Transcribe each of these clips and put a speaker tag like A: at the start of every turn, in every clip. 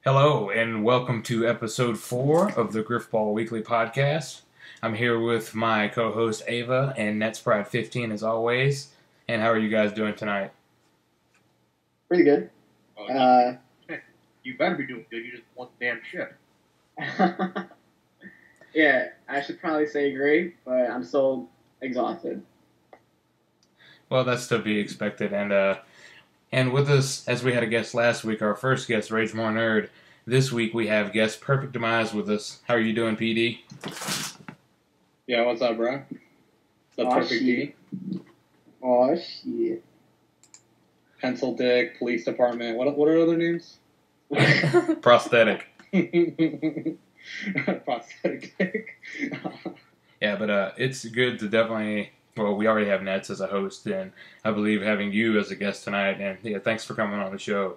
A: Hello, and welcome to episode 4 of the Grifball Weekly podcast. I'm here with my co-host Ava and Nets Pride 15 as always. And how are you guys doing tonight?
B: Pretty good.
C: You better be doing good. You just won the damn ship.
B: Yeah, I should probably say great, but I'm still exhausted.
A: Well, that's to be expected. And with us, as we had a guest last week, our first guest, Rage More Nerd. This week we have guest Perfect Demise with us. How are you doing, PD?
D: Yeah, what's up, bro? The Perfect D.
B: Oh shit.
D: Pencil Dick, Police Department. What are other names?
A: Prosthetic.
D: Prosthetic Dick.
A: Yeah, but it's good to definitely. Well, we already have Nets as a host, and I believe having you as a guest tonight. And yeah, thanks for coming on the show.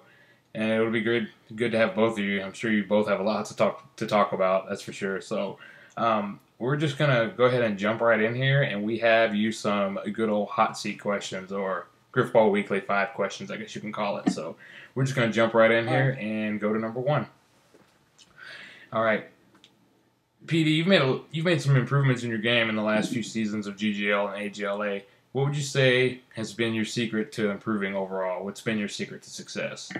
A: And it would be good to have both of you. I'm sure you both have a lot to talk about. That's for sure. So we're just gonna go ahead and jump right in here, and we have you some good old hot seat questions, or Grifball Weekly 5 questions, I guess you can call it. So we're just gonna jump right in here and go to number 1. All right. PD, you've made some improvements in your game in the last few seasons of GGL and AGLA. What would you say has been your secret to improving overall? What's been your secret to success?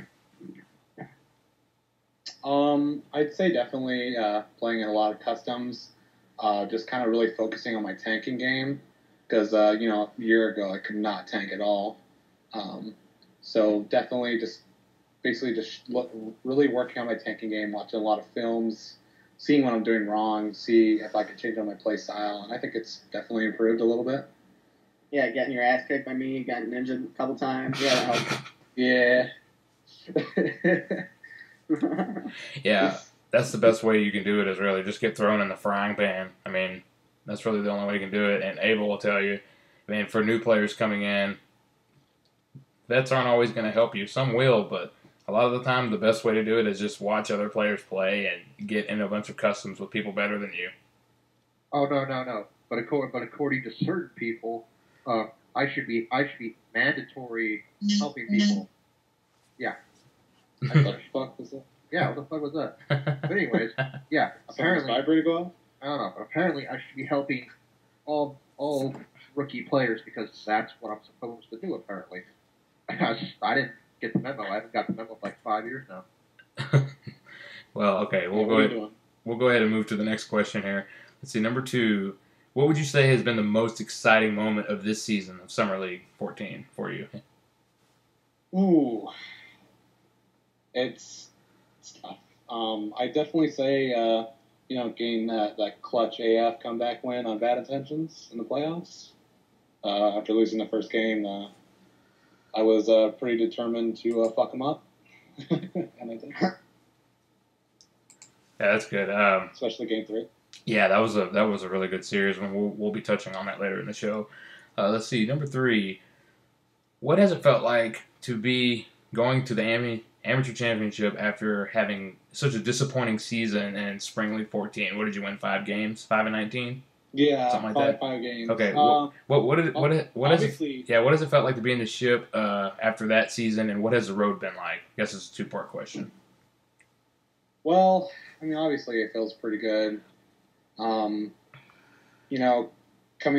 D: I'd say definitely playing in a lot of customs. Just kind of really focusing on my tanking game. Because, a year ago I could not tank at all. So definitely really working on my tanking game, watching a lot of films, seeing what I'm doing wrong, see if I can change on my play style, and I think it's definitely improved a little bit.
B: Yeah, getting your ass kicked by me, gotten injured a couple times. Yeah, that helped.
D: Yeah.
A: Yeah, that's the best way you can do it, is really just get thrown in the frying pan. I mean, that's really the only way you can do it, and Abel will tell you, I mean, for new players coming in, vets aren't always going to help you. Some will, but a lot of the time, the best way to do it is just watch other players play and get in a bunch of customs with people better than you.
C: Oh no. But according to certain people, I should be mandatory helping people. Yeah.
D: What the fuck was that?
C: Yeah, what the fuck was that? But anyways, yeah.
D: Apparently,
C: Apparently,
D: vibrator go off?
C: I don't know. But apparently, I should be helping all rookie players because that's what I'm supposed to do. Apparently, I didn't get the memo. I haven't got the memo for like 5 years now.
A: Well, okay,
D: What are you doing?
A: we'll go ahead and move to the next question here. Let's see, number 2. What would you say has been the most exciting moment of this season of Summer League 14 for you?
D: Ooh. It's tough. I definitely say, getting that clutch AF comeback win on Bad Intentions in the playoffs. After losing the first game, I was pretty determined to fuck him up. And I did.
A: Yeah, that's good.
D: Especially game 3.
A: Yeah, that was a really good series, and we'll be touching on that later in the show. Let's see, number 3. What has it felt like to be going to the Amateur Championship after having such a disappointing season in Spring League 14? What did you win? 5 games, 5-19?
D: Yeah,
A: Something like that?
D: 5 games.
A: Okay, what has it felt like to be in the ship after that season, and what has the road been like? I guess it's a 2-part question.
D: Well, I mean, obviously it feels pretty good. Coming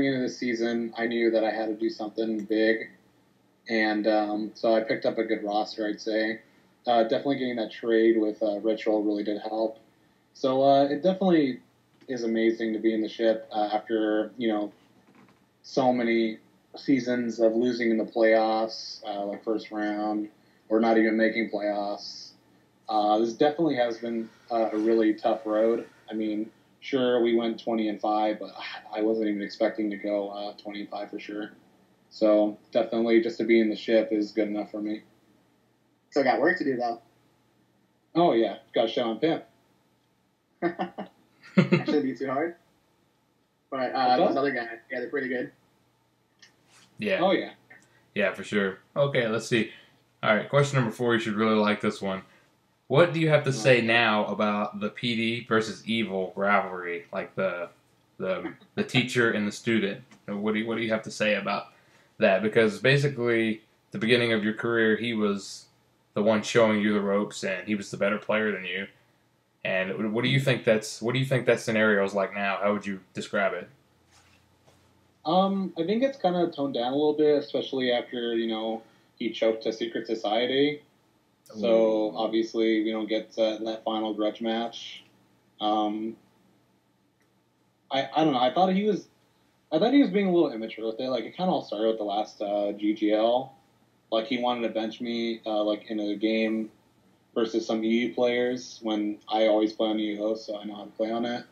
D: into the season, I knew that I had to do something big, and so I picked up a good roster, I'd say. Definitely getting that trade with Ritual really did help. So it definitely is amazing to be in the ship after, so many seasons of losing in the playoffs, like first round, or not even making playoffs. This definitely has been a really tough road. I mean, sure, we went 20-5, but I wasn't even expecting to go 20-5 for sure. So definitely just to be in the ship is good enough for me.
B: Still got work to do, though.
D: Oh, yeah. Got to show on Pimp.
B: That shouldn't be too hard. But those other guys, yeah, they're pretty good.
A: Yeah.
D: Oh, yeah.
A: Yeah, for sure. Okay, let's see. All right, question number 4. You should really like this one. What do you have to say now about the PD versus Evil rivalry, like the teacher and the student? What do you have to say about that? Because basically, the beginning of your career, he was the one showing you the ropes, and he was the better player than you. And what do you think that scenario is like now? How would you describe it?
D: I think it's kind of toned down a little bit, especially after, he choked to Secret Society. So obviously we don't get that final grudge match. I don't know. I thought he was being a little immature with it. Like, it kind of all started with the last GGL. Like, he wanted to bench me like in a game versus some EU players when I always play on EU host, so I know how to play on it.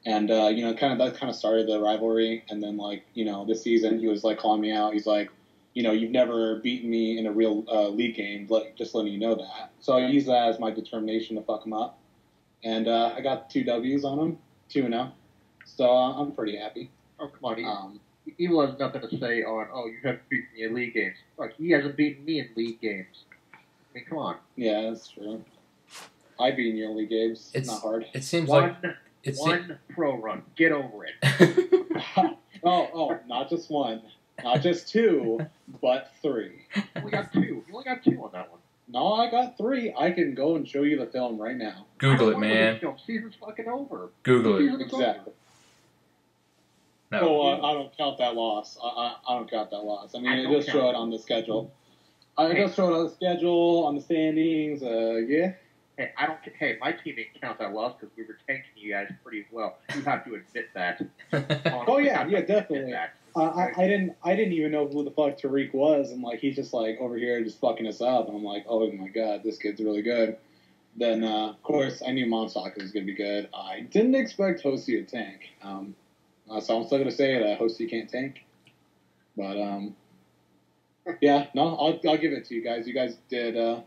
D: And that kind of started the rivalry. And then, like, this season he was like calling me out. He's like, you've never beaten me in a real league game, just letting you know that. So I use that as my determination to fuck him up. And I got 2 W's on him, 2-0. So I'm pretty happy.
C: Oh, come on. Evil has nothing to say on, you haven't beaten me in league games. Like, he hasn't beaten me in league games. I mean, come on.
D: Yeah, that's true. I've beaten you in league games. It's not hard.
A: It seems like...
C: One pro run. Get over it.
D: Oh, not just one. Not just 2, but 3.
C: You only got 2. You only got 2 on that one.
D: No, I got 3. I can go and show you the film right now.
A: Google it, man.
C: Season's fucking over.
A: Google it.
D: Exactly.
A: No.
D: Oh, I don't count that loss. I don't count that loss. I mean, I just show it on the schedule. I just show it on the schedule, on the standings. Yeah.
C: Hey, my team didn't count that loss because we were tanking you guys pretty well. You have to admit that.
D: Oh yeah, definitely. I didn't even know who the fuck Tariq was, and like he's just like over here just fucking us up, and I'm like, oh my god, this kid's really good. Then of course I knew Monstock was gonna be good. I didn't expect Hosty to tank. So I'm still gonna say that Hosty can't tank. But yeah, no, I'll give it to you guys. You guys did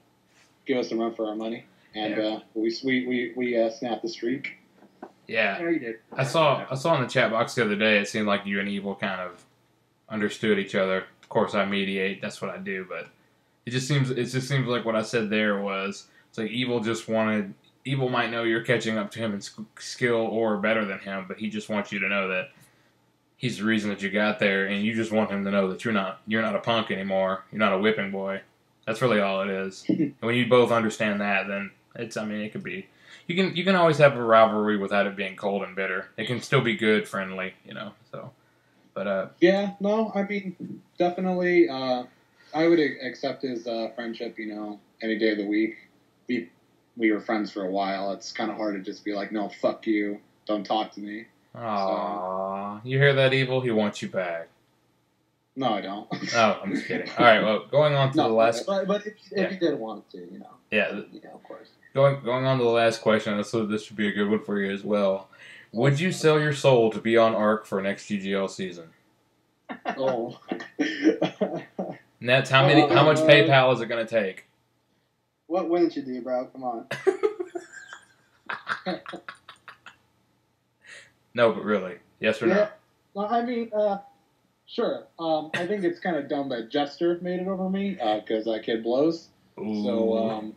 D: give us a run for our money. And we snapped the streak.
A: Yeah,
C: you did.
A: I saw in the chat box the other day. It seemed like you and Evil kind of understood each other. Of course, I mediate. That's what I do. But it just seems like what I said there was it's like Evil might know you're catching up to him in skill or better than him, but he just wants you to know that he's the reason that you got there, and you just want him to know that you're not a punk anymore. You're not a whipping boy. That's really all it is. And when you both understand that, then it could be. You can always have a rivalry without it being cold and bitter. It can still be good, friendly, So, but
D: yeah, no, I mean, definitely. I would accept his friendship, any day of the week. We were friends for a while. It's kind of hard to just be like, no, fuck you, don't talk to me.
A: Aww, You hear that, Evil? He wants you back.
D: No, I don't.
A: Oh, I'm just kidding. All right, well, going on to the last...
D: But if you did want to,
A: Yeah.
D: Of course.
A: Going on to the last question, so this should be a good one for you as well. Would you sell your soul to be on ARC for next GGL season?
D: Oh.
A: Nets, how much PayPal is it going to take?
B: What wouldn't you do, bro? Come on.
A: No, but really. Yes or no?
D: Well, I mean, sure. I think it's kind of dumb that Jester made it over me, because that kid blows.
A: Ooh.
D: So,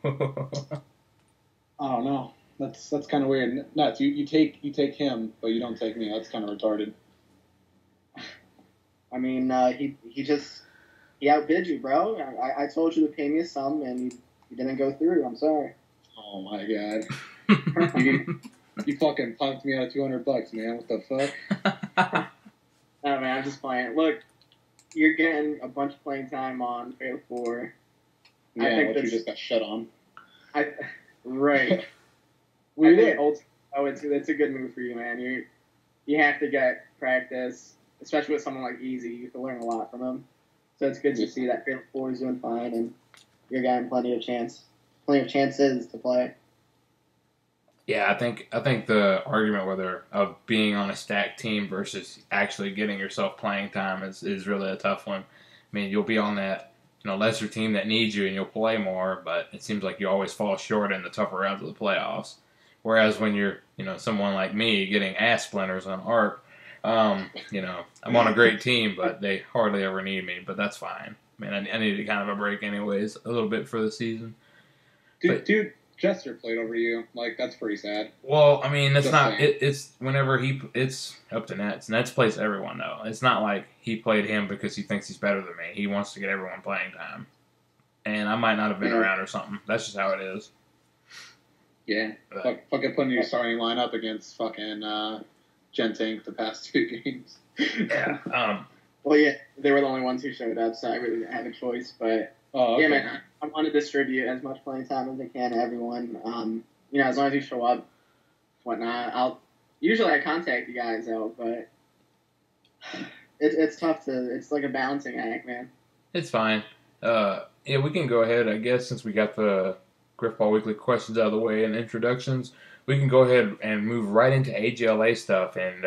D: I don't know. That's kind of weird. Nuts. You take him, but you don't take me. That's kind of retarded.
B: I mean, he outbid you, bro. I told you to pay me a sum, and you didn't go through. I'm sorry.
D: Oh my god. You fucking punked me out of $200, man. What the fuck?
B: No, man, I'm just playing. Look, you're getting a bunch of playing time on Fatal 4.
D: Yeah, I think you just got shut on.
B: Right. It's a good move for you, man. You have to get practice, especially with someone like Easy. You can learn a lot from him. So it's good to see that Fatal 4 is doing fine, and you're getting plenty of chances to play.
A: Yeah, I think the argument of being on a stacked team versus actually getting yourself playing time is really a tough one. I mean, you'll be on that lesser team that needs you and you'll play more, but it seems like you always fall short in the tougher rounds of the playoffs. Whereas when you're someone like me getting ass splinters on ARC, I'm on a great team, but they hardly ever need me. But that's fine. I mean, I needed kind of a break anyways, a little bit for the season.
D: Dude, Jester played over you. Like, that's pretty sad.
A: Well, I mean, it's whenever it's up to Nets. Nets plays everyone, though. It's not like he played him because he thinks he's better than me. He wants to get everyone playing time. and I might not have been
B: Yeah.
A: around or something. That's just how it is.
D: Yeah.
A: But,
D: Fucking putting your starting lineup against fucking Gentank the past 2 games.
A: yeah.
B: Well, yeah, they were the only ones who showed up, so I really didn't have a choice. But
D: Oh, okay.
B: yeah, man, I want to distribute as much playing time as I can to everyone. You know, as long as you show up, whatnot. I contact you guys though, but it's tough to. It's like a balancing act, man.
A: It's fine. Yeah, we can go ahead, I guess, since we got the Grifball Weekly questions out of the way and introductions. We can go ahead and move right into AGLA stuff. And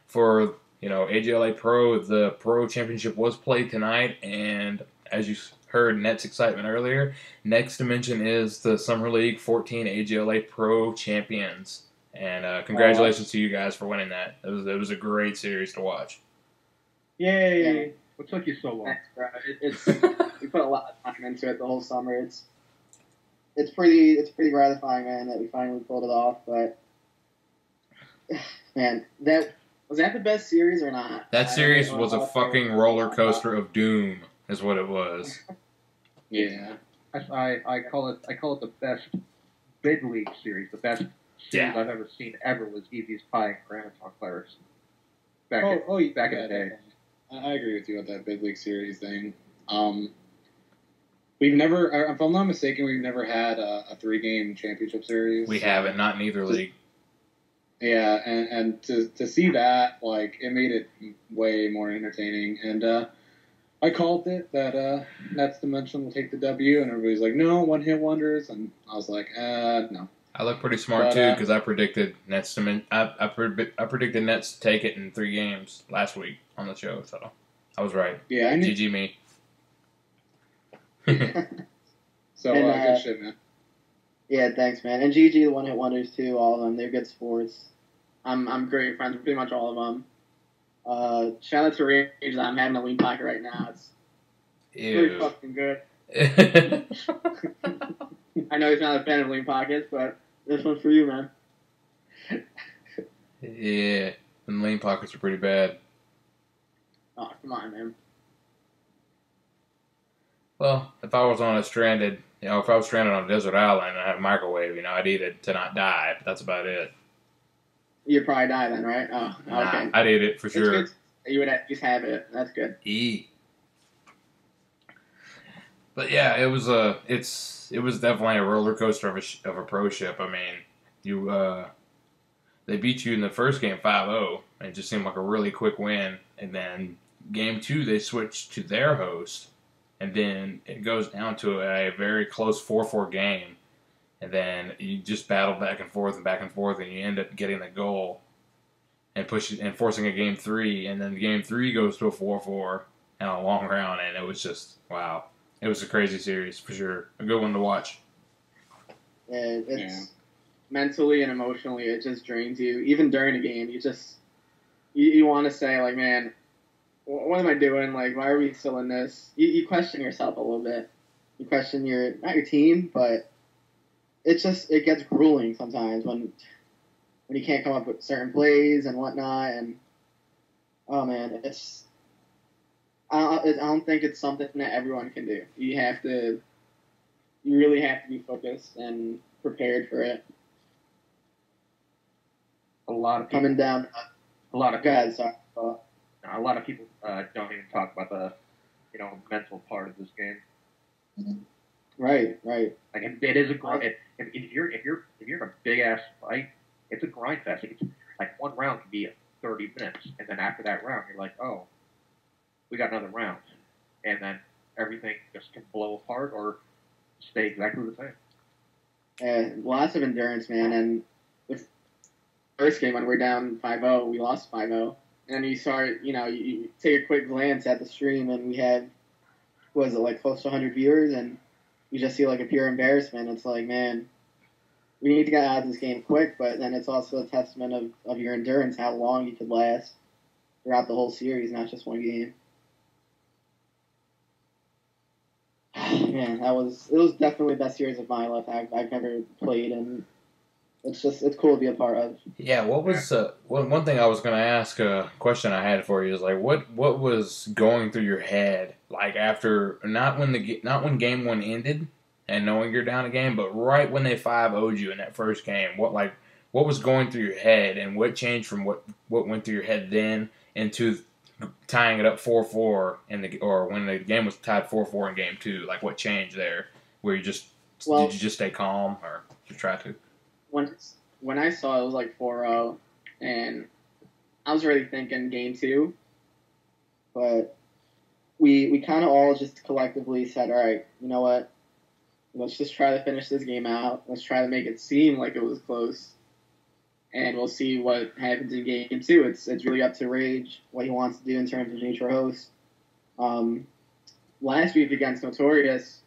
A: for AGLA Pro, the Pro Championship was played tonight, and as you heard Net's excitement earlier, next to mention is the Summer League 14 AGLA Pro Champions. And congratulations to you guys for winning that. It was a great series to watch.
C: Yay! What took you so long?
B: Thanks, bro. It's we put a lot of time into it the whole summer. It's pretty gratifying, man, that we finally pulled it off. But man, was that the best series or not?
A: That series was a fucking roller coaster of doom, is what it was.
D: Yeah.
C: I call it the best bid league series. The best series I've ever seen ever was Eevee's Pie and Graniton Players. Back in the day.
D: I agree with you with that bid league series thing. We've never, if I'm not mistaken, we've never had a 3-game championship series.
A: We haven't, not in either league.
D: Yeah, and to see that, like, it made it way more entertaining. And I called it that Nets Dimension will take the W, and everybody's like, no, one-hit wonders, and I was like, no.
A: I look pretty smart too because I predicted Nets to I predicted Nets to take it in 3 games last week on the show, so I was right.
D: Yeah, I knew.
A: GG me.
D: So good shit, man.
B: Yeah, thanks, man. And GG, the one-hit wonders too. All of them, they're good sports. I'm great friends with pretty much all of them. Shout out to Rage. I'm having a lean pocket right now. It's pretty fucking good. I know he's not a fan of lean pockets, but this one's for you, man.
A: Yeah, and lean pockets are pretty bad.
B: Oh, come on, man.
A: Well, if I was on if I was stranded on a desert island and I had a microwave, I'd eat it to not die, but that's about it.
B: You'd probably die then, right? Oh, okay.
A: Nah, I'd eat it for sure.
B: Good. You would just have it. That's good.
A: But yeah, it was definitely a roller coaster of a pro ship. I mean, they beat you in the first game 5-0, and it just seemed like a really quick win. And then game 2, they switched to their host, and then it goes down to a very close 4-4 game. And then you just battle back and forth, and you end up getting the goal and forcing a game 3. And then game 3 goes to a 4-4 and a long round, and it was just wow. It was a crazy series for sure. A good one to watch.
B: Yeah, it's mentally and emotionally, it just drains you. Even during a game, you want to say like, man, what am I doing? Like, why are we still in this? You question yourself a little bit. You question not your team, but it gets grueling sometimes when you can't come up with certain plays and whatnot. And oh man, I don't think it's something that everyone can do. You really have to be focused and prepared for it.
C: A lot of people,
B: coming down.
C: A lot of people,
B: God, sorry.
C: A lot of people don't even talk about the mental part of this game.
B: Right.
C: Like it is a grind. If you're in a big ass fight, it's a grind fest. It's like one round can be 30 minutes, and then after that round, you're like, oh, we got another round, and then everything just can blow apart or stay exactly the same.
B: Lots of endurance, man. And the first game when we were down 5-0, we lost 5-0, and you start, you take a quick glance at the stream, and we have, what is it, like close to 100 viewers, and you just see like a pure embarrassment. It's like, man, we need to get out of this game quick, but then it's also a testament of your endurance, how long you could last throughout the whole series, not just one game. Man, it was definitely the best series of my life I've ever played, and it's cool to be a part of.
A: Yeah, what was one thing I was gonna ask, a question I had for you is like what was going through your head like after not when game one ended and knowing you're down a game, but right when they 5-0'd you in that first game, what was going through your head and what changed from what went through your head then into tying it up 4-4 or when the game was tied 4-4 in game two, like what changed there? Where you just
B: Well,
A: did you just stay calm or you try to?
B: when I saw it was like 4-0, and I was already thinking game two, but we kind of all just collectively said, all right, you know what? Let's just try to finish this game out. Let's try to make it seem like it was close, and we'll see what happens in game two. It's really up to Rage what he wants to do in terms of neutral host. Last week against Notorious,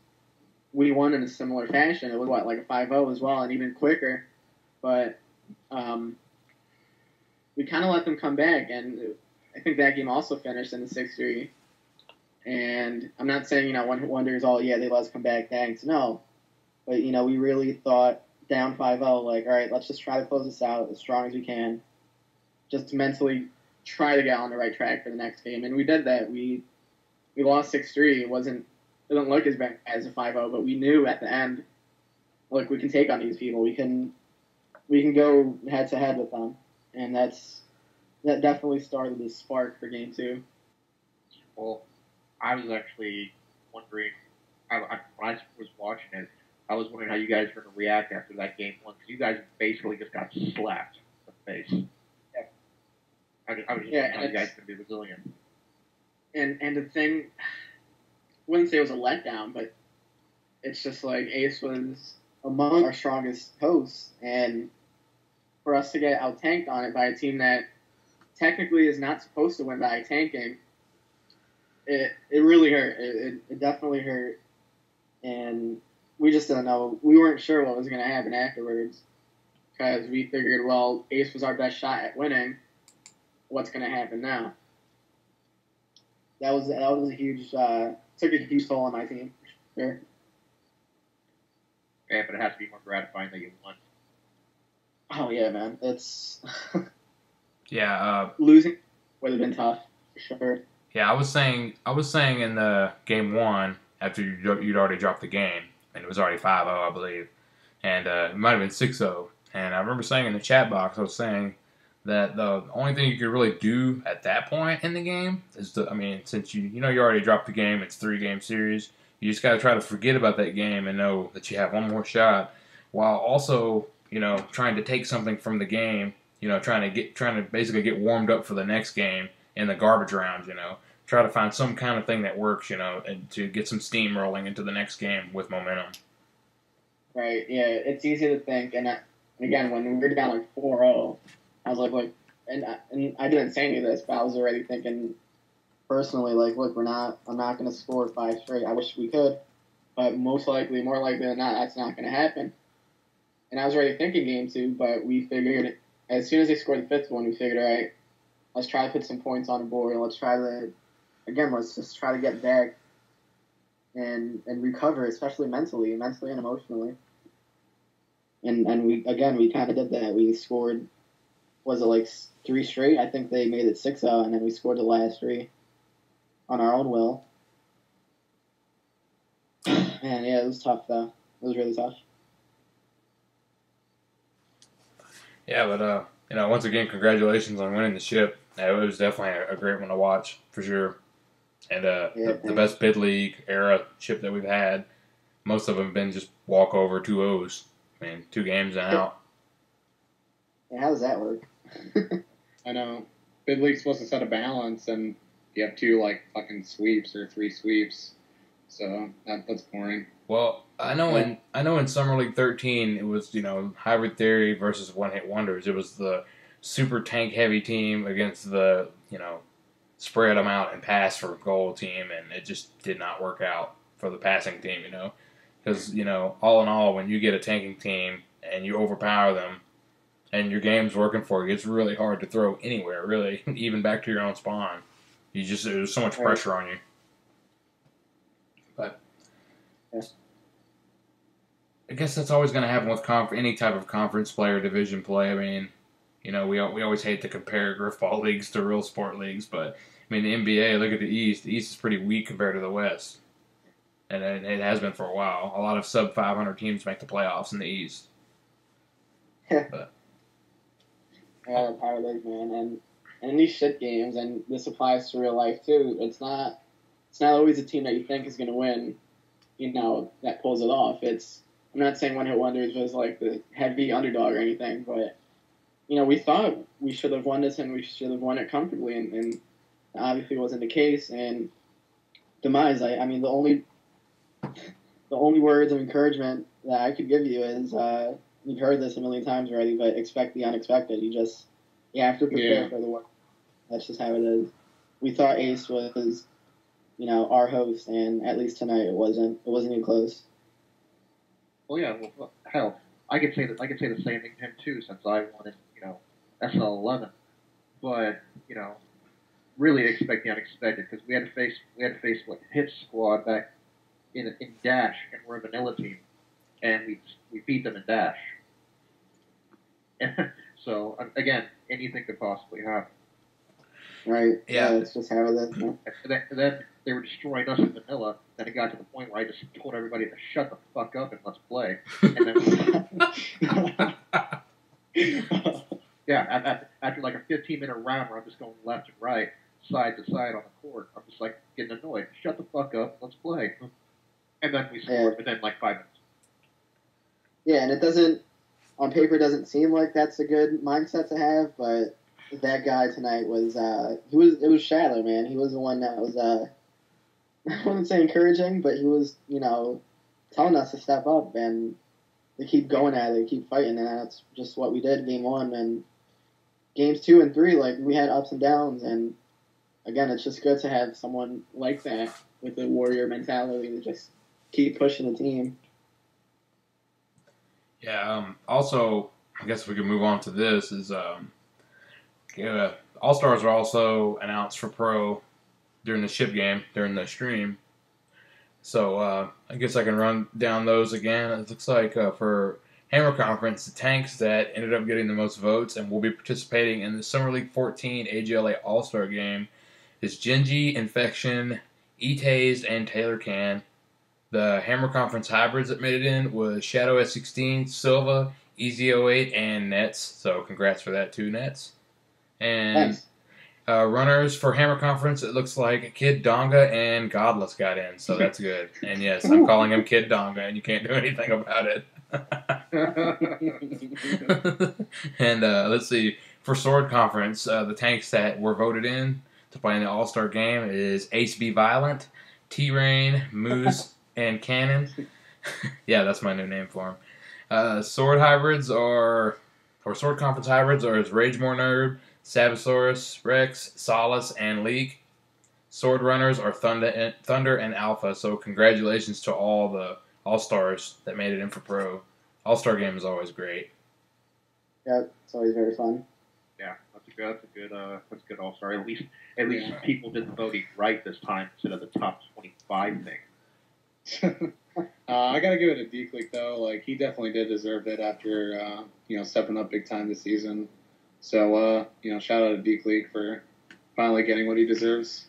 B: we won in a similar fashion. It was like a 5-0 as well, and even quicker. But we kind of let them come back, and I think that game also finished in the 6-3. And I'm not saying, one wonders, oh, yeah, they let us come back, thanks. No. But, we really thought down 5-0, like, all right, let's just try to close this out as strong as we can. Just mentally try to get on the right track for the next game. And we did that. We lost 6-3. It doesn't look as bad as a 5-0, but we knew at the end, look, we can take on these people. We can go head to head with them. And that definitely started the spark for game two.
C: Well, I was actually wondering, when I was watching it, I was wondering how you guys were going to react after that game one, because you guys basically just got slapped in the face.
B: Yeah.
C: I was just wondering how you guys going to be resilient.
B: And the thing, I wouldn't say it was a letdown, but it's just like Ace was among our strongest hosts, and for us to get out-tanked on it by a team that technically is not supposed to win by tanking, it really hurt. It definitely hurt, and we just didn't know. We weren't sure what was going to happen afterwards, because we figured, well, Ace was our best shot at winning. What's going to happen now? That was a huge took a huge toll on my team. Sure.
C: Yeah, but it has to be more gratifying that you won.
B: Oh yeah, man. It's
A: Yeah,
B: losing would have been tough for sure.
A: yeah. I was saying in the game one after you'd already dropped the game and it was already 5-0, I believe, and it might have been 6-0. And I remember saying in the chat box, I was saying that the only thing you could really do at that point in the game is since you already dropped the game, it's 3-game series. You just got to try to forget about that game and know that you have one more shot, while also trying to take something from the game. Trying to basically get warmed up for the next game in the garbage round. Try to find some kind of thing that works. And to get some steam rolling into the next game with momentum.
B: Right. Yeah. It's easy to think, and again, when we were down like 4-0, I was like, and I didn't say any of this, but I was already thinking personally, like, look, I'm not going to score 5 straight. I wish we could, but more likely than not, that's not going to happen. And I was already thinking game two, but we figured as soon as they scored the 5th one, we figured, all right, let's try to put some points on the board, and let's just try to get back and recover, especially mentally and emotionally. And we kind of did that. We scored, was it like 3 straight? I think they made it 6-0, and then we scored the last 3 on our own will. Man, yeah, it was tough though. It was really tough.
A: Yeah, but once again, congratulations on winning the ship. It was definitely a great one to watch for sure, and the best bid league era ship that we've had. Most of them have been just walkover 2-0s. 2 games and out.
B: Yeah, how does that work?
D: I know. Bid league's supposed to set a balance, and you have 2 like fucking sweeps or 3 sweeps, so that's boring.
A: Well, I know in Summer League 13 it was Hybrid Theory versus One Hit Wonders. It was the super tank heavy team against the spread them out and pass for goal team, and it just did not work out for the passing team. Because all in all, when you get a tanking team and you overpower them, and your game's working for you, it's really hard to throw anywhere. Really, even back to your own spawn. There's so much pressure on you. But I guess that's always going to happen with any type of conference play or division play. I mean, we always hate to compare Grifball leagues to real sport leagues, but I mean the NBA. Look at the East. The East is pretty weak compared to the West, and it has been for a while. A lot of sub 500 teams make the playoffs in the East. But
B: Yeah, power league, man, and in these shit games, and this applies to real life too. It's not always a team that you think is going to win, that pulls it off. I'm not saying One Hit Wonders was like the heavy underdog or anything, but we thought we should have won this and we should have won it comfortably, and obviously wasn't the case. And Demise, I mean, the only words of encouragement that I could give you is, you've heard this a million times already, but expect the unexpected. You have to prepare for the worst. That's just how it is. We thought Ace was, our host, and at least tonight it wasn't even close.
C: Well, yeah. Well, hell, I could say the same thing to him too, since I won in SL11. But really expect the unexpected, because we had to face what Hit's squad back in Dash, and we're a vanilla team, and we beat them in Dash. So again, anything could possibly happen.
B: Right.
A: Yeah.
B: It's just how it is.
C: And then they were destroying us in vanilla. Then it got to the point where I just told everybody to shut the fuck up and let's play. And then, yeah, after like a 15-minute round where I'm just going left and right, side to side on the court, I'm just like getting annoyed. Shut the fuck up, let's play. And then we scored within like 5 minutes.
B: Yeah, and it doesn't, on paper, doesn't seem like that's a good mindset to have, but that guy tonight was, it was Shadow, man. He was the one that was, I wouldn't say encouraging, but he was, telling us to step up and to keep going at it, keep fighting, and that's just what we did game 1. And games 2 and 3, like, we had ups and downs, and again, it's just good to have someone like that with the warrior mentality to just keep pushing the team.
A: yeah. Also, I guess we could move on to this. All Stars are also announced for Pro during the ship game, during the stream. So I guess I can run down those again. It looks like for Hammer Conference, the tanks that ended up getting the most votes and will be participating in the Summer League 14 AGLA All-Star game is Genji, Infection, E-Tazed, and Taylor Can. The Hammer Conference hybrids that made it in was Shadow S16, Silva, Easy08, and Nets. So congrats for that too, Nets. And
B: Thanks.
A: Runners for Hammer Conference, it looks like Kid Donga and Godless got in, so that's good. And yes, I'm calling him Kid Donga, and you can't do anything about it. And let's see, for Sword Conference, the tanks that were voted in to play in the All-Star game is Ace Be Violent, T-Rain, Moose, and Cannon. Yeah, that's my new name for him. Sword Conference hybrids are Ragemore Nerd, Sabosaurus, Rex, Solace, and Leak. Sword Runners are Thunder and Alpha, so congratulations to all the All-Stars that made it in for Pro. All-Star game is always great.
B: Yeah, it's always very fun.
C: Yeah, that's a good All-Star. At least people did the voting right this time instead of the top 25 thing.
D: I gotta give it to D-Click though. Like, he definitely did deserve it after stepping up big time this season. So shout out to D-Click for finally getting what he deserves.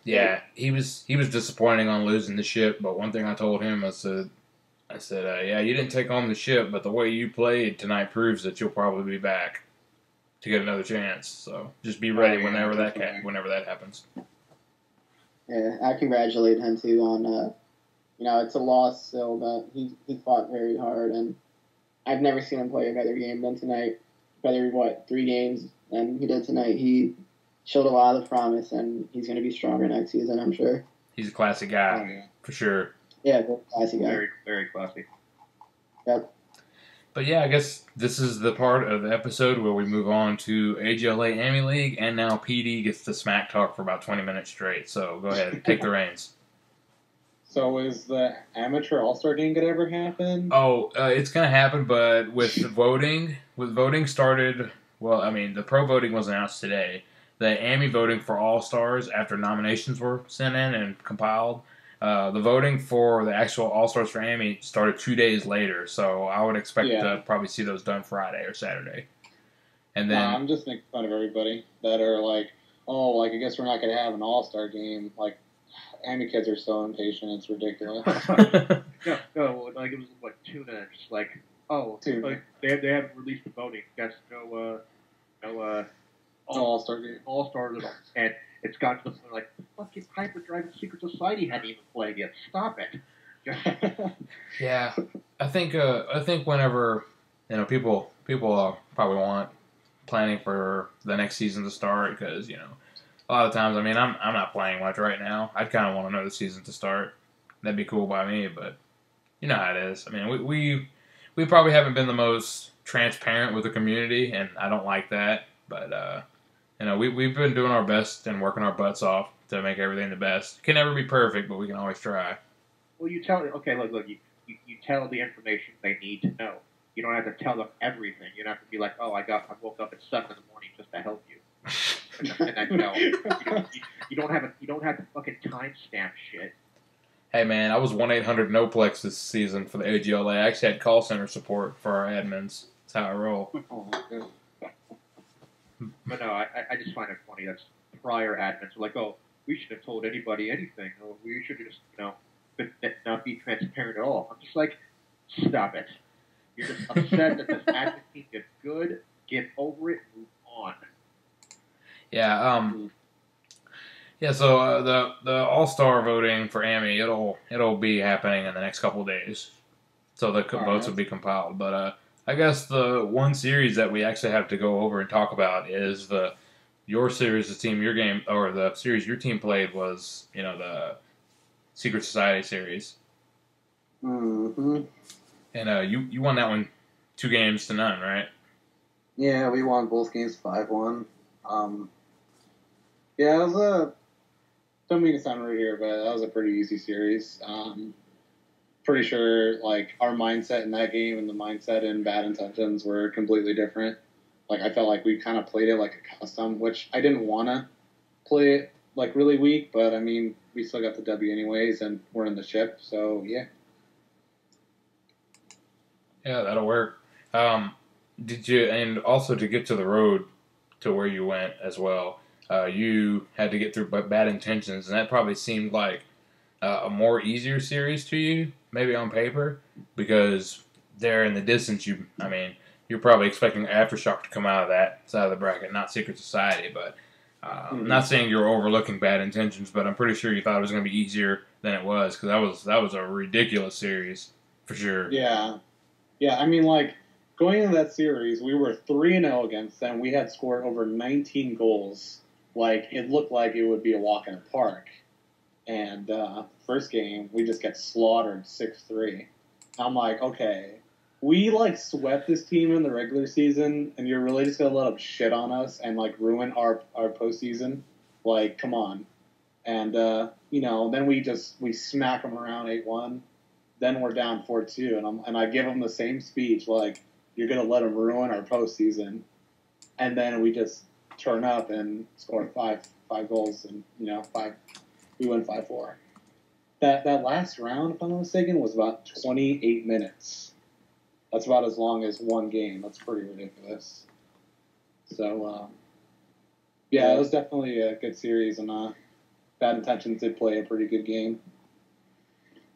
A: Yeah, he was disappointing on losing the ship, but one thing I told him, I said, yeah, you didn't take home the ship, but the way you played tonight proves that you'll probably be back to get another chance. So just be ready whenever that happens.
B: Yeah, I congratulate him too on, it's a loss still, but he fought very hard, and I've never seen him play a better game than tonight. Better, 3 games than he did tonight. He showed a lot of promise, and he's going to be stronger next season, I'm sure.
A: He's a classic guy, for sure.
B: Yeah, classy guy.
C: Very, very classy.
B: Yep.
A: But yeah, I guess this is the part of the episode where we move on to AGLA Ami League, and now PD gets the smack talk for about 20 minutes straight. So go ahead, take the reins.
D: So is the amateur All-Star game gonna ever happen?
A: Oh, it's going to happen, but with voting started, well, I mean, the pro voting was announced today. The Ami voting for All-Stars after nominations were sent in and compiled the voting for the actual All-Stars for Amy started 2 days later, so I would expect to probably see those done Friday or Saturday. And then
D: I'm just making fun of everybody that are like, oh, like I guess we're not going to have an All-Star game. Like, Amy kids are so impatient, it's ridiculous.
C: No, like it was like tuna, and just like, oh, like they haven't released the voting. Guess no
D: All-Star game.
C: All-Stars at all. And it's got to the point like, the fucking Hyperdrive Secret Society hadn't even played yet. Stop it.
A: Yeah, I think whenever people probably want planning for the next season to start because a lot of times, I mean, I'm not playing much right now. I'd kind of want to know the season to start. That'd be cool by me, but you know how it is. I mean, we probably haven't been the most transparent with the community, and I don't like that. But we've been doing our best and working our butts off to make everything the best. Can never be perfect, but we can always try.
C: Well, you tell you tell the information they need to know. You don't have to tell them everything. You don't have to be like, oh, I woke up at 7 in the morning just to help you. And I know you don't have to fucking timestamp shit.
A: Hey man, I was 1-800-NOPLEX this season for the AGLA. I actually had call center support for our admins. That's how I roll.
C: But no, I just find it funny that prior admins are like, oh, we shouldn't have told anybody anything. Or we should have just not be transparent at all. I'm just like, stop it. You're just upset that this admin team gets good. Get over it. Move on.
A: Yeah. So the All-Star voting for Amy, it'll be happening in the next couple of days. So the votes will be compiled. But I guess the one series that we actually have to go over and talk about is your series, the series your team played was the Secret Society series.
D: Mm-hmm.
A: And you won that one 2-0, right?
D: Yeah, we won both games 5-1. Yeah, it was don't mean to sound rude here, but that was a pretty easy series. Pretty sure, like, our mindset in that game and the mindset in Bad Intentions were completely different. Like, I felt like we kind of played it like a custom, which I didn't want to play it, like, really weak, but, I mean, we still got the W anyways, and we're in the ship, so, yeah.
A: Yeah, that'll work. Did you, and also to get to the road to where you went as well, you had to get through Bad Intentions, and that probably seemed like a more easier series to you, maybe on paper, because there in the distance, you're probably expecting Aftershock to come out of that side of the bracket, not Secret Society, but I'm not saying you're overlooking Bad Intentions, but I'm pretty sure you thought it was going to be easier than it was, because that was a ridiculous series, for sure.
D: Yeah, I mean, like, going into that series, we were 3-0 against them. We had scored over 19 goals. Like, it looked like it would be a walk in the park. And first game, we just get slaughtered 6-3. I'm like, okay, we, like, swept this team in the regular season, and you're really just going to let them shit on us and, like, ruin our postseason? Like, come on. And, then we smack them around 8-1. Then we're down 4-2, and I give them the same speech, like, you're going to let them ruin our postseason. And then we just turn up and score five goals, and, we win 5-4. That last round, if I'm not mistaken, was about 28 minutes. That's about as long as one game. That's pretty ridiculous. So, it was definitely a good series, and Bad Intentions did play a pretty good game.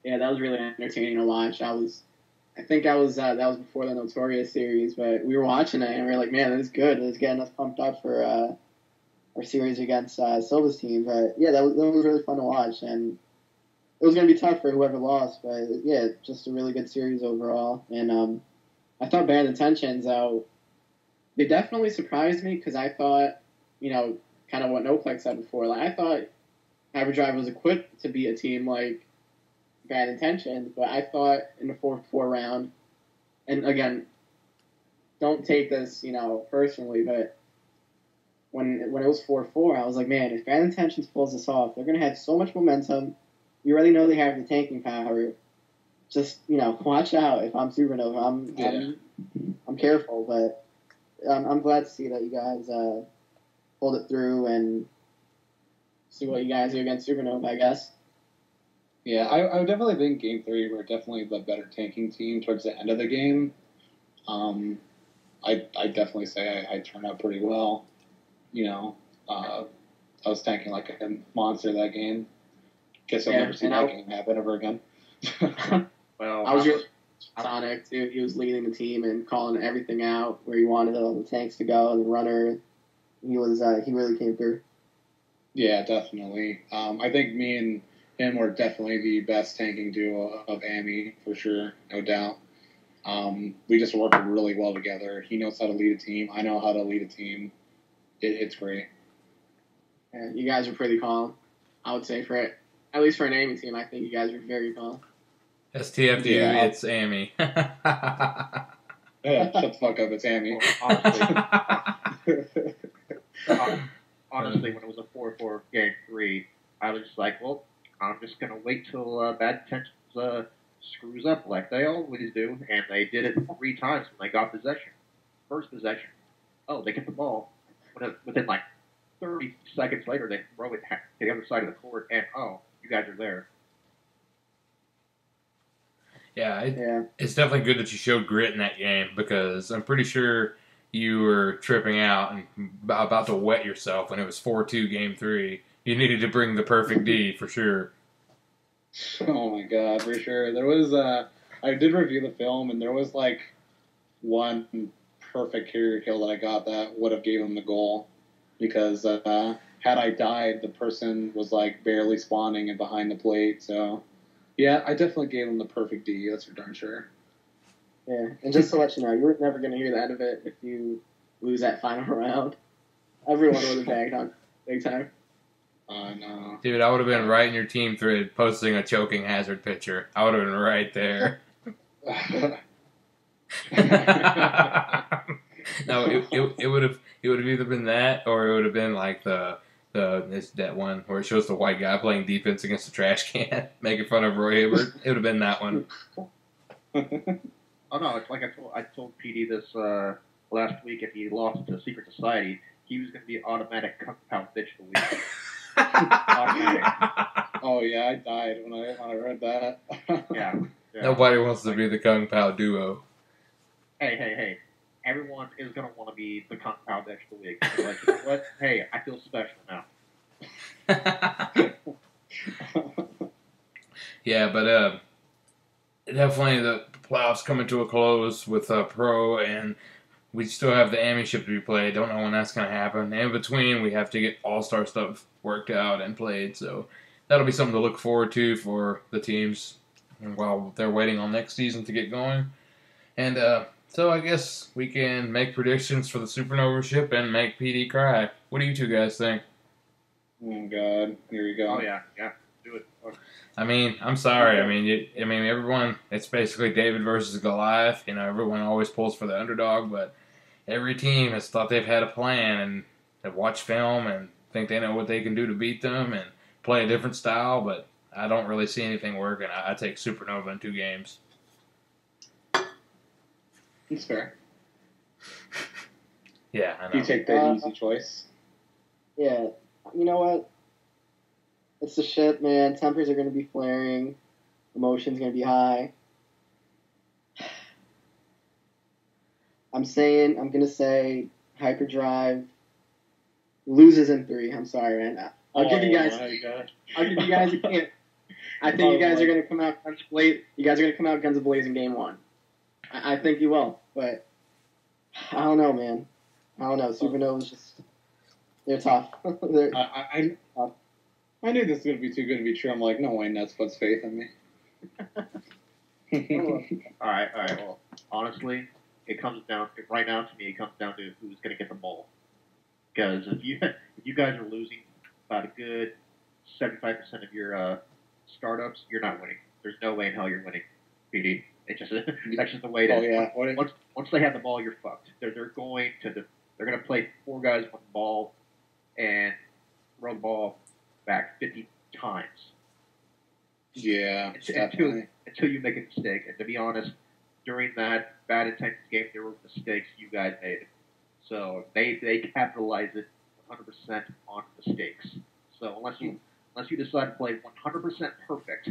B: Yeah, that was really entertaining to watch. That was before the Notorious series, but we were watching it and we were like, man, this is good. It's getting us pumped up for our series against Silva's team. But yeah, that was really fun to watch, and it was going to be tough for whoever lost. But yeah, just a really good series overall. And I thought Bad Intentions, they definitely surprised me because I thought, kind of what NOPLEX said before. Like, I thought Hyperdrive was equipped to be a team like Bad Intentions, but I thought in the 4-4 round, and again, don't take this, personally, but when it was 4-4, I was like, man, if Bad Intentions pulls this off, they're going to have so much momentum. You already know they have the tanking power. Just, watch out. If I'm Supernova, I'm careful, but I'm glad to see that you guys pulled it through and see what you guys do against Supernova, I guess.
D: Yeah, I would definitely think Game 3 were definitely the better tanking team towards the end of the game. I definitely say I turned out pretty well. You know, I was tanking like a monster that game. Guess I'll never see that game happen ever again.
B: Well, I was really Sonic too. He was leading the team and calling everything out where he wanted all the tanks to go, the runner. He really came through.
D: Yeah, definitely. I think me and him were definitely the best tanking duo of Amy, for sure, no doubt. We just work really well together. He knows how to lead a team. I know how to lead a team. It's great.
B: Yeah, you guys are pretty calm. I would say at least for an Amy team, I think you guys are very calm.
A: STFU,
D: Yeah.
A: it's Amy.
D: Yeah, shut the fuck up, it's Amy.
C: Honestly, when it was a 4-4 game 3, I was just like, well, I'm just going to wait till Bad Intentions screws up like they always do. And they did it 3 times when they got possession. First possession, oh, they get the ball. Within like 30 seconds later, they throw it to the other side of the court, and oh, you guys are there.
A: Yeah, it's definitely good that you showed grit in that game, because I'm pretty sure you were tripping out and about to wet yourself when it was 4-2 game 3. You needed to bring the perfect D for sure.
D: Oh my god, for sure. There was I did review the film, and there was like one perfect carrier kill that I got that would have gave him the goal, because had I died, the person was like barely spawning and behind the plate. So yeah, I definitely gave him the perfect D. That's for darn sure.
B: Yeah, and just to let you know, you were never going to hear the end of it if you lose that final round. Everyone would have bagged on big time.
D: No.
A: Dude, I would have been right in your team thread posting a choking hazard picture. I would have been right there. No, it would have either been that, or it would have been like that one where it shows the white guy playing defense against the trash can, making fun of Roy Hibbert. It would have been that one.
C: Oh no, it's like I told PD this last week. If he lost to Secret Society, he was going to be automatic Kung Pao bitch of the week. Automatic.
D: Oh yeah, I died when I read that.
C: Yeah.
A: Nobody wants to be the Kung Pao duo.
C: Hey. Everyone is going to want to be the Kung Pao bitch of the week. They're like, you know what? Hey, I feel special now.
A: Yeah, but definitely the playoffs coming to a close with Pro, and we still have the Championship to be played. Don't know when that's going to happen. And in between, we have to get All-Star stuff worked out and played. So that'll be something to look forward to for the teams while they're waiting on next season to get going. And so I guess we can make predictions for the Supernova ship and make PD cry. What do you two guys think?
D: Oh God, here we go.
C: Oh yeah, do it.
A: I mean, I'm sorry. I mean, everyone. It's basically David versus Goliath. You know, everyone always pulls for the underdog, but every team has thought they've had a plan and have watched film and think they know what they can do to beat them and play a different style. But I don't really see anything working. I take Supernova in 2 games.
D: It's fair.
A: Yeah, I know.
D: You take the easy choice.
B: Yeah, you know what? It's the ship, man. Tempers are going to be flaring. Emotions going to be high. I'm going to say Hyperdrive loses in 3. I'm sorry, man. I'll give you guys a chance. I think you guys are going to come out guns blazing. You guys are going to come out guns blazing game 1. I think you will, but I don't know, man. I don't know. Supernova's they're tough.
D: I knew this was going to be too good to be true. I'm like, no way, Nets puts faith in me.
C: All right. Well, honestly, it comes down to who's going to get the ball. Because if you guys are losing about a good 75% of your startups, you're not winning. There's no way in hell you're winning, PD. That's just the way it is.
D: Oh yeah.
C: Once they have the ball, you're fucked. They're going to play 4 guys with the ball and throw the ball back 50 times.
D: Yeah.
C: Until you make a mistake. And to be honest, during that Bad Intentions game, there were mistakes you guys made. So they capitalize it 100% on mistakes. So unless you decide to play 100% perfect,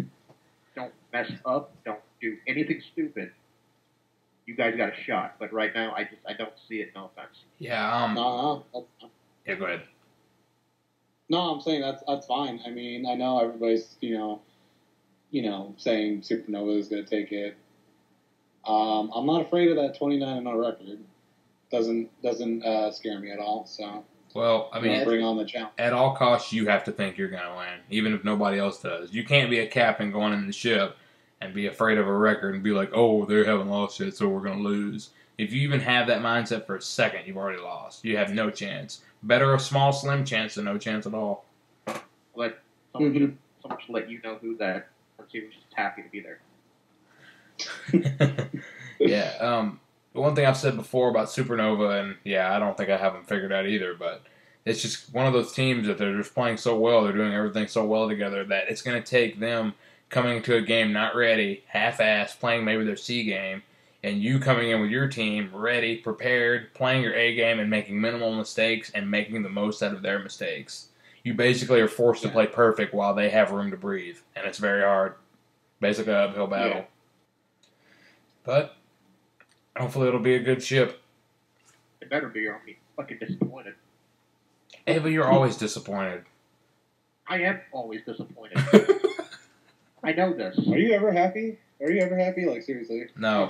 C: don't mess up, don't do anything stupid, you guys got a shot. But right now, I don't see it. No offense.
A: Yeah.
D: No,
A: Yeah. Go ahead.
D: no, I'm saying that's fine. I mean, I know everybody's saying Supernova is going to take it. I'm not afraid of that 29-0 record. Doesn't scare me at all. So.
A: Well, I mean,
D: bring on the challenge.
A: At all costs, you have to think you're going to win, even if nobody else does. You can't be a captain going in the ship and be afraid of a record and be like, oh, they haven't lost yet, so we're going to lose. If you even have that mindset for a second, you've already lost. You have no chance. Better a small, slim chance than no chance at all.
C: Let someone should let you know who that. He was just happy to be there.
A: Yeah. The one thing I've said before about Supernova, and yeah, I don't think I have them figured out either, but it's just one of those teams that they're just playing so well, they're doing everything so well together that it's going to take them coming to a game not ready, half-assed, playing maybe their C game, and you coming in with your team ready, prepared, playing your A game and making minimal mistakes and making the most out of their mistakes. You basically are forced to play perfect while they have room to breathe, and it's very hard. Basically an uphill battle.
C: Yeah.
A: But hopefully it'll be a good ship.
C: It better be, or I'll be fucking disappointed.
A: Ava, you're always disappointed.
C: I am always disappointed. I know this.
D: Are you ever happy? Like, seriously?
A: No.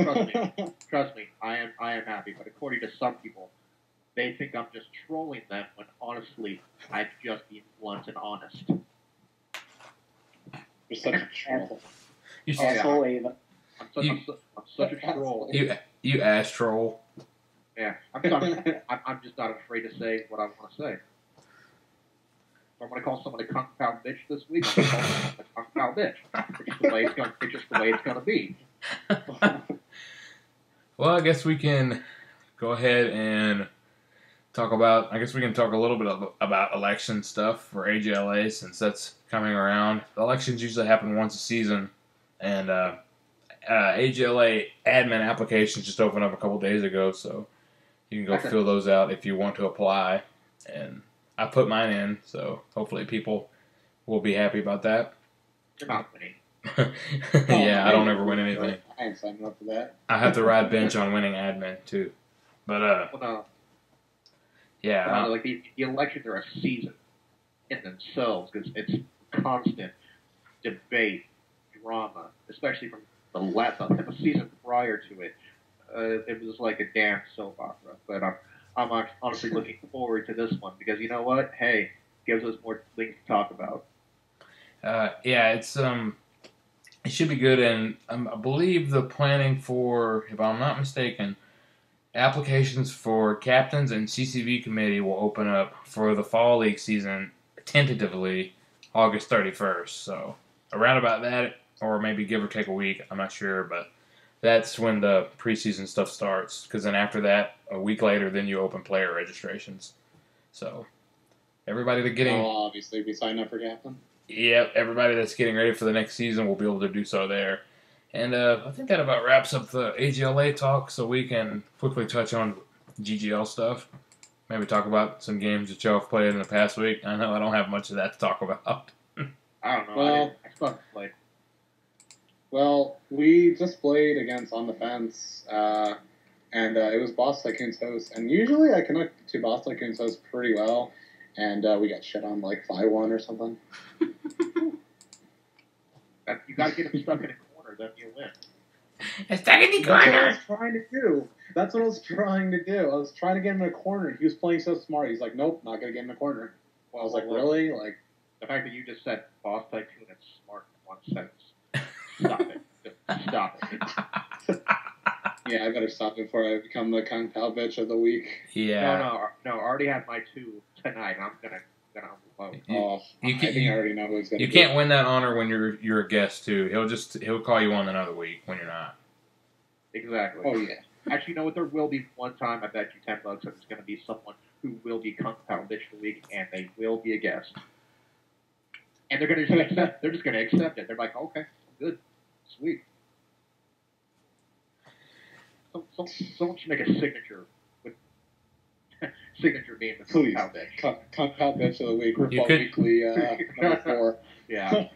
C: Trust me. I am happy. But according to some people, they think I'm just trolling them when honestly, I've just been blunt and honest.
D: You're such a troll.
B: Asshole Ava.
C: I'm such a troll.
A: You ass troll.
C: Yeah. I'm just not afraid to say what I want to say. If I'm going to call someone a kung pao bitch this week, I'm going to call someone a kung pao bitch. It's just the way it's going to be.
A: Well, I guess we can go ahead and talk about. I guess we can talk a little bit about election stuff for AJLA since that's coming around. The elections usually happen once a season, and AJLA admin applications just opened up a couple days ago, so you can go fill those out if you want to apply. And I put mine in, so hopefully people will be happy about that.
C: You're not winning.
A: Yeah, I don't ever win anything.
D: I ain't signing up for that.
A: I have to ride bench on winning admin too, but yeah.
C: Like the elections are a season in themselves because it's constant debate, drama, especially from the season prior to it. It was like a damn soap opera. But I'm honestly looking forward to this one because you know what? Hey, it gives us more things to talk about.
A: Yeah, it should be good, and I believe the planning for, if I'm not mistaken, applications for captains and CCV committee will open up for the fall league season tentatively August 31st. So around about that, or maybe give or take a week, I'm not sure, but that's when the preseason stuff starts. Because then after that, a week later, then you open player registrations. So everybody that's getting,
D: obviously be signing up for captain.
A: Yeah, everybody that's getting ready for the next season will be able to do so there. And I think that about wraps up the AGLA talk, so we can quickly touch on GGL stuff. Maybe talk about some games that y'all have played in the past week. I know I don't have much of that to talk about.
C: I don't know. Well, I fucking played.
D: Well, we just played against On the Fence, and it was Boss Tycoon's host. And usually I connect to Boss Tycoon's host pretty well, and we got shit on like 5-1 or something.
C: You gotta get him stuck in a corner, then you win.
A: Stuck in the corner!
D: That's what I was trying to do. That's what I was trying to do. I was trying to get him in a corner. He was playing so smart. He's like, nope, not going to get in a corner. Well, I was like, really? Like,
C: the fact that you just said Boss Tycoon and smart in one sentence. Stop it. Just stop it.
D: Yeah, I better stop before I become the Kung Pao bitch of the week.
A: Yeah.
C: No, I already have my 2 tonight. I'm gonna vote.
D: I think I already know who's going to
A: You can't win that honor when you're a guest, too. He'll call you on another week when you're not.
C: Exactly.
D: Oh, yeah.
C: Actually, you know what? There will be one time, I bet you $10 that it's going to be someone who will be Kung Pao bitch of the week, and they will be a guest. And they're going to just accept. They're just going to accept it. They're like, okay, good, sweet. Someone should make a signature with signature being the
D: Please.
C: Compound Bitch.
D: Compound Bitch of the Week. Grifball
A: could-
D: Weekly number 4.
C: Yeah.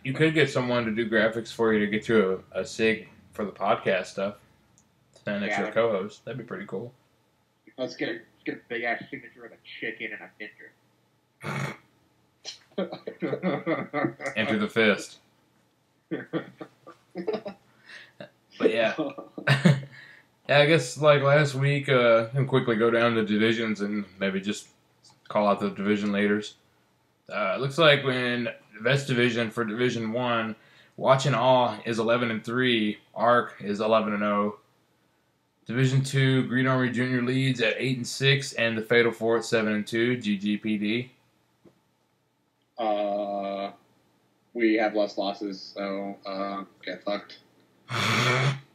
A: You could get someone to do graphics for you to get you a SIG for the podcast stuff. Send it to your co-host. That'd be pretty cool.
C: Let's get a big ass signature of a chicken and a ninja.
A: Enter the fist. But yeah. Yeah, I guess like last week, and quickly go down the divisions and maybe just call out the division leaders. Looks like when the Vets division for Division 1, Watching Awe is 11-3, Arc is 11-0. Division 2, Green Army Junior leads at 8-6, and the Fatal Four at 7-2, GGPD.
D: We have less losses, so get fucked.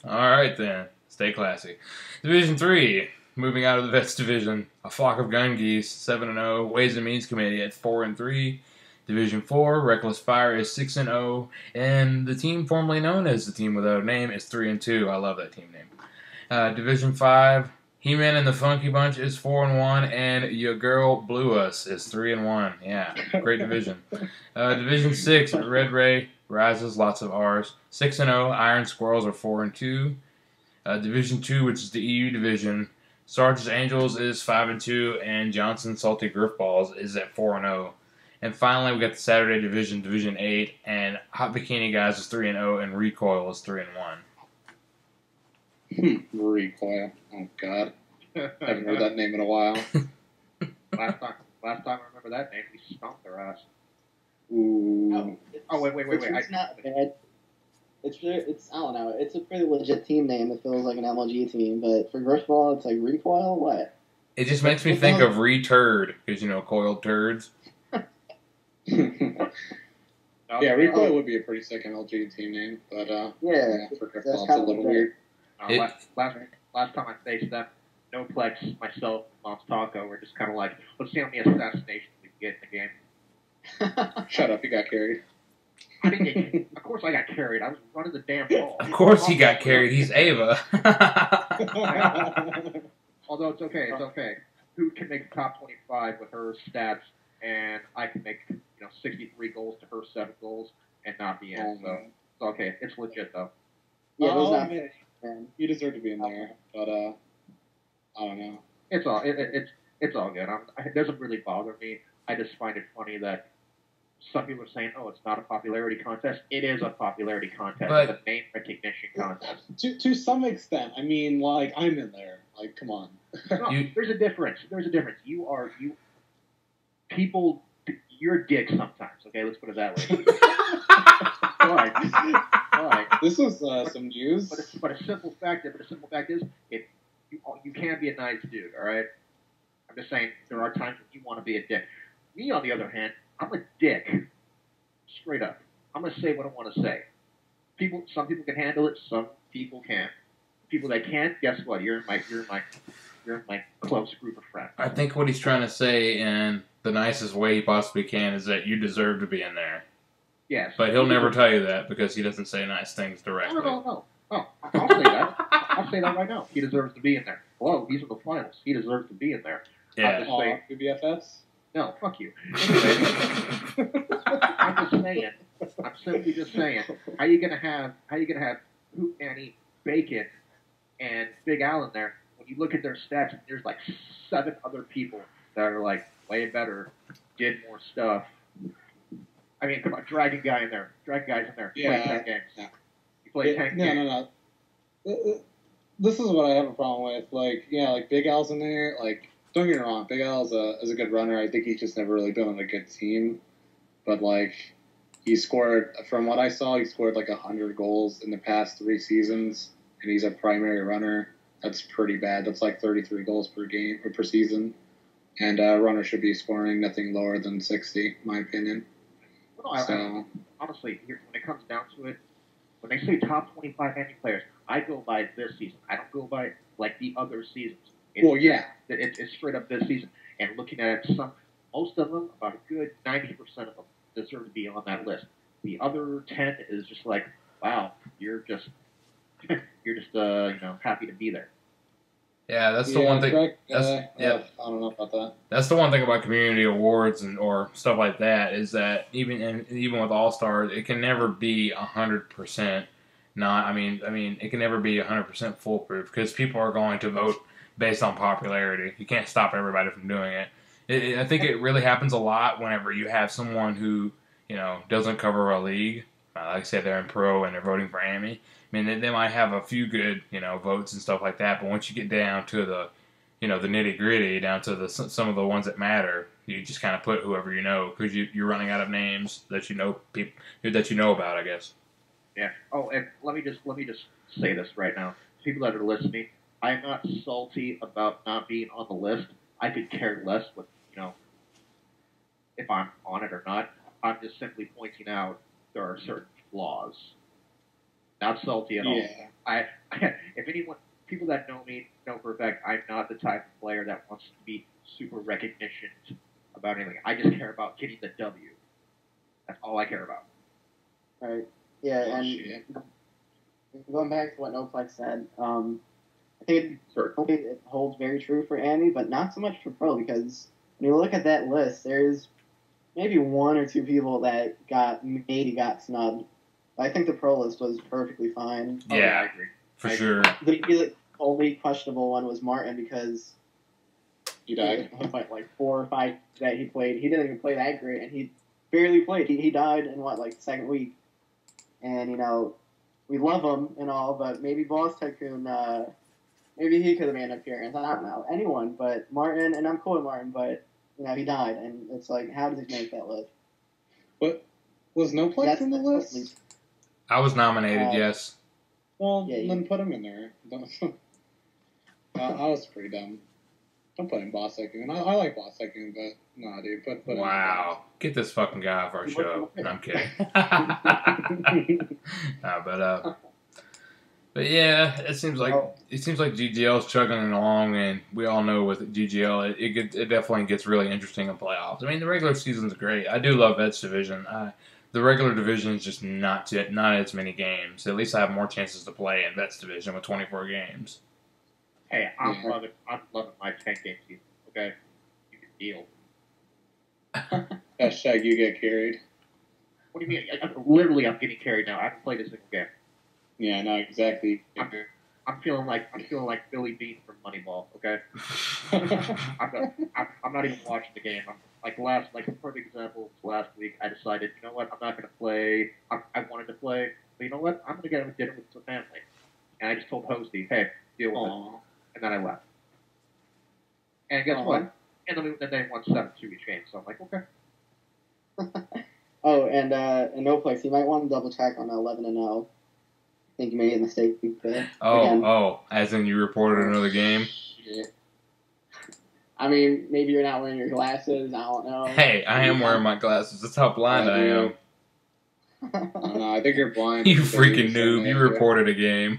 A: Alright then, stay classy. Division 3, moving out of the Vets division, A Flock of Gun Geese, 7-0, Ways and Means Committee at 4-3. Division 4, Reckless Fire is 6-0, and the team formerly known as the Team Without a Name is 3-2. I love that team name. Division 5, He-Man and the Funky Bunch is 4-1, and Your Girl Blew Us is 3-1. Yeah, great division. Division 6, Red Ray rises, lots of R's, 6-0. Iron Squirrels are 4-2. Division 2, which is the EU division, Sarge's Angels is 5-2, and Johnson Salty Grifballs is at 4-0. And finally, we got the Saturday division, Division 8, and Hot Bikini Guys is 3-0, and Recoil is 3-1.
D: Recoil. Oh, God. Haven't heard that name in a while.
C: Last time I remember that name, we stomped their ass.
D: Ooh.
C: Wait.
B: It's not bad. It's I don't know. It's a pretty legit team name. It feels like an MLG team, but for Grifball, it's like Recoil. What?
A: It just makes me think of Returd, because, coiled turds.
D: Yeah, Recoil would be a pretty sick MLG team name, but
B: yeah,
D: for Grifball, it's a little weird.
C: Last time I faced them, NOPLEX, myself, Mom's Taco were just kind of like, let's see how many assassinations we can get in the game.
D: Shut up, you got carried.
C: I didn't get, of course I got carried. I was running the damn ball.
A: Of course he got carried. He's Ava.
C: Although it's okay. Who can make the top 25 with her stats, and I can make 63 goals to her 7 goals and not be in. So it's okay. It's legit though.
B: Yeah,
D: man, you deserve to be in there, but I don't know.
C: It's all good. It doesn't really bother me. I just find it funny that some people are saying, "Oh, it's not a popularity contest." It is a popularity contest.
A: But
C: it's a name recognition contest.
D: To some extent, I mean, like I'm in there. Like, come on.
C: No, there's a difference. People. You're a dick sometimes. Okay, let's put it that way. But
D: this was some news.
C: But a simple fact is, if you can be a nice dude. All right. I'm just saying there are times when you want to be a dick. Me, on the other hand, I'm a dick. Straight up. I'm gonna say what I want to say. Some people can handle it. Some people can't. People that can't, guess what? You're in my close group of friends.
A: I think what he's trying to say in the nicest way he possibly can is that you deserve to be in there.
C: Yes.
A: But he'll never tell you that because he doesn't say nice things directly.
C: No. Oh, I'll say that. I'll say that right now. He deserves to be in there. Hello, these are the finals. He deserves to be in there.
A: Yeah.
D: BFFs?
C: No, fuck you. Anyway, I'm simply just saying. How you gonna have Hoot Nanny, Bacon, and Big Al in there when you look at their stats? There's like 7 other people that are like way better, did more stuff. I mean, come on, Dragon Guy's in there. He played 10 games.
D: Yeah.
C: He played 10 games.
D: No. This is what I have a problem with. Like, Big Al's in there. Like, don't get me wrong, Big Al is a good runner. I think he's just never really been on a good team. But, like, he scored, from what I saw, he scored like 100 goals in the past 3 seasons, and he's a primary runner. That's pretty bad. That's like 33 goals per game or per season. And a runner should be scoring nothing lower than 60, in my opinion.
C: No, honestly, when it comes down to it, when they say top 25 NA players, I go by this season. I don't go by like the other seasons. It's straight up this season. And looking at most of them, about a good 90% of them deserve to be on that list. The other 10 is just like, wow, you're just happy to be there.
A: Yeah, that's the one thing.
D: I don't know about that.
A: That's the one thing about community awards or stuff like that is that even with All Stars, it can never be 100%. Not, I mean, it can never be 100% foolproof because people are going to vote based on popularity. You can't stop everybody from doing it. I think it really happens a lot whenever you have someone who doesn't cover a league. Like I said, they're in pro and they're voting for Amy. I mean, they might have a few good votes and stuff like that, but once you get down to the the nitty gritty, down to some of the ones that matter, you just kind of put whoever you know because you're running out of names that people that you know about, I guess.
C: Yeah. Oh, and let me just say this right now. People that are listening, I'm not salty about not being on the list. I could care less what if I'm on it or not. I'm just simply pointing out there are certain flaws. Not salty at all.
D: Yeah.
C: If anyone, people that know me know for a fact, I'm not the type of player that wants to be super recognition about anything. I just care about getting the W. That's all I care about.
B: Right. Yeah, and going back to what NOPLEX said, I think it holds very true for Annie, but not so much for Pro, because when you look at that list, there's maybe one or two people that maybe got snubbed. I think the Pro list was perfectly fine.
A: Yeah,
C: I agree.
A: For sure.
B: The only questionable one was Martin because
D: he died.
B: Like 4 or 5 that he played. He didn't even play that great, and he barely played. He died in the second week. And we love him and all, but maybe Boss Tycoon, maybe he could have made an appearance. I don't know, anyone, but Martin. And I'm cool with Martin, but he died, and it's like, how does he make that list?
D: But was NOPLEX in the list?
A: I was nominated, yes.
D: Well, then put him in there. I was pretty dumb. Don't put in Boss Tycoon. I like Boss Tycoon, but nah, dude, put him in.
A: Wow, get this fucking guy off our show. No, I'm kidding. But yeah, it seems like GGL's chugging along, and we all know with GGL, it definitely gets really interesting in playoffs. I mean, the regular season's great. I do love Vets Division. The regular division is just not as many games. At least I have more chances to play in Vets Division with 24 games.
C: Hey, I'm loving my 10-game season. Okay, you can deal.
D: Hashtag you get carried.
C: What do you mean? I'm getting carried now. I haven't played a single game.
D: Yeah, no, exactly.
C: I'm feeling like Billy Bean from Moneyball. Okay. I'm not even watching the game. A perfect example. Last week, I decided, you know what, I'm not going to play. I wanted to play, but you know what, I'm going to get a dinner with the family. And I just told Hosty, hey, deal with it. And then I left. And guess what? And then they won 7-2 each game. So I'm like, okay.
B: Oh, and NOPLEX, you might want to double check on 11-0. I think you made a mistake there.
A: As in you reported another game?
B: Yeah. I mean, maybe you're not wearing your glasses. I don't know.
A: Hey, I am wearing my glasses. That's how blind I am.
D: No, I think you're blind.
A: You freaking noob. You reported a game.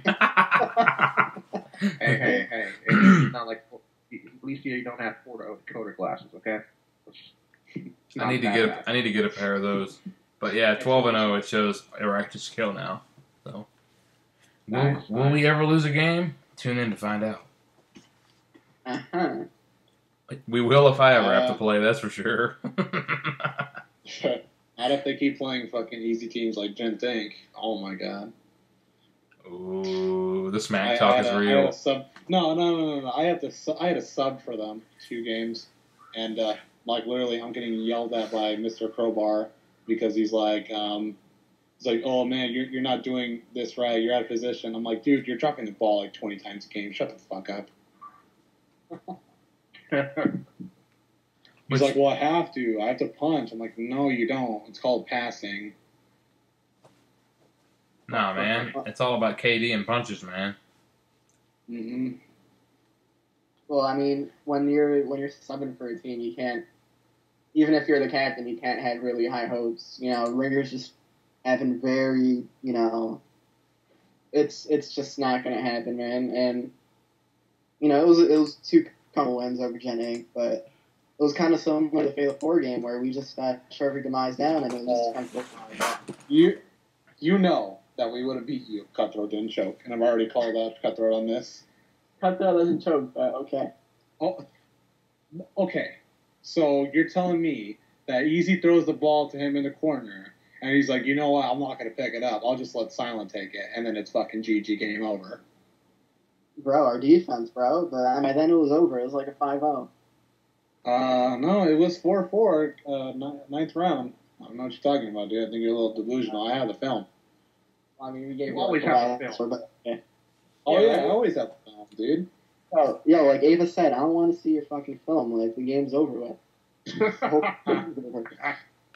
C: Hey. It's not like, at least you don't have coder glasses, okay?
A: I need to get a pair of those. But yeah, 12-0, it shows a righteous kill now. So, will we ever lose a game? Tune in to find out. We will if I ever have to play, that's for sure.
D: Not if they keep playing fucking easy teams like Gen Tank. Oh my god.
A: Ooh, the smack talk is real.
D: No. I had a sub for them 2 games, and literally, I'm getting yelled at by Mr. Crowbar because he's like, oh man, you're not doing this right. You're out of position. I'm like, dude, you're dropping the ball like 20 times a game. Shut the fuck up. He's like, well, I have to punch. I'm like, no, you don't. It's called passing.
A: Nah, man. It's all about KD and punches, man.
B: Mm-hmm. Well, I mean, when you're subbing for a team, you can't, even if you're the captain, you can't have really high hopes. Ringer's just having very, it's just not going to happen, man. And, it was 2 couple wins over Gen 8, but it was kind of similar to the Fatal 4 game where we just got Perfect Demise down, and it was just kind of
D: You know that we would have beat you if Cutthroat didn't choke, and I've already called out Cutthroat on this.
B: Cutthroat doesn't choke, but okay.
D: Oh, okay. So you're telling me that Easy throws the ball to him in the corner, and he's like, you know what? I'm not going to pick it up. I'll just let Silent take it, and then it's fucking GG, game over.
B: Bro, our defense, bro. But I mean, then it was over. It was like a 5-0.
D: No, it was 4-4, ninth round. I don't know what you're talking about, dude. I think you're a little delusional. I have the film.
B: I mean, we gave
C: You
B: you
C: always
B: like
C: have
B: the
C: a
B: last
C: film.
B: one, but yeah.
D: Oh,
B: Yeah,
D: yeah,
B: right?
D: I always have the film, dude.
B: Oh, yo, like Ava said, I don't want to see your fucking film. Like, the game's over with. The whole thing's over.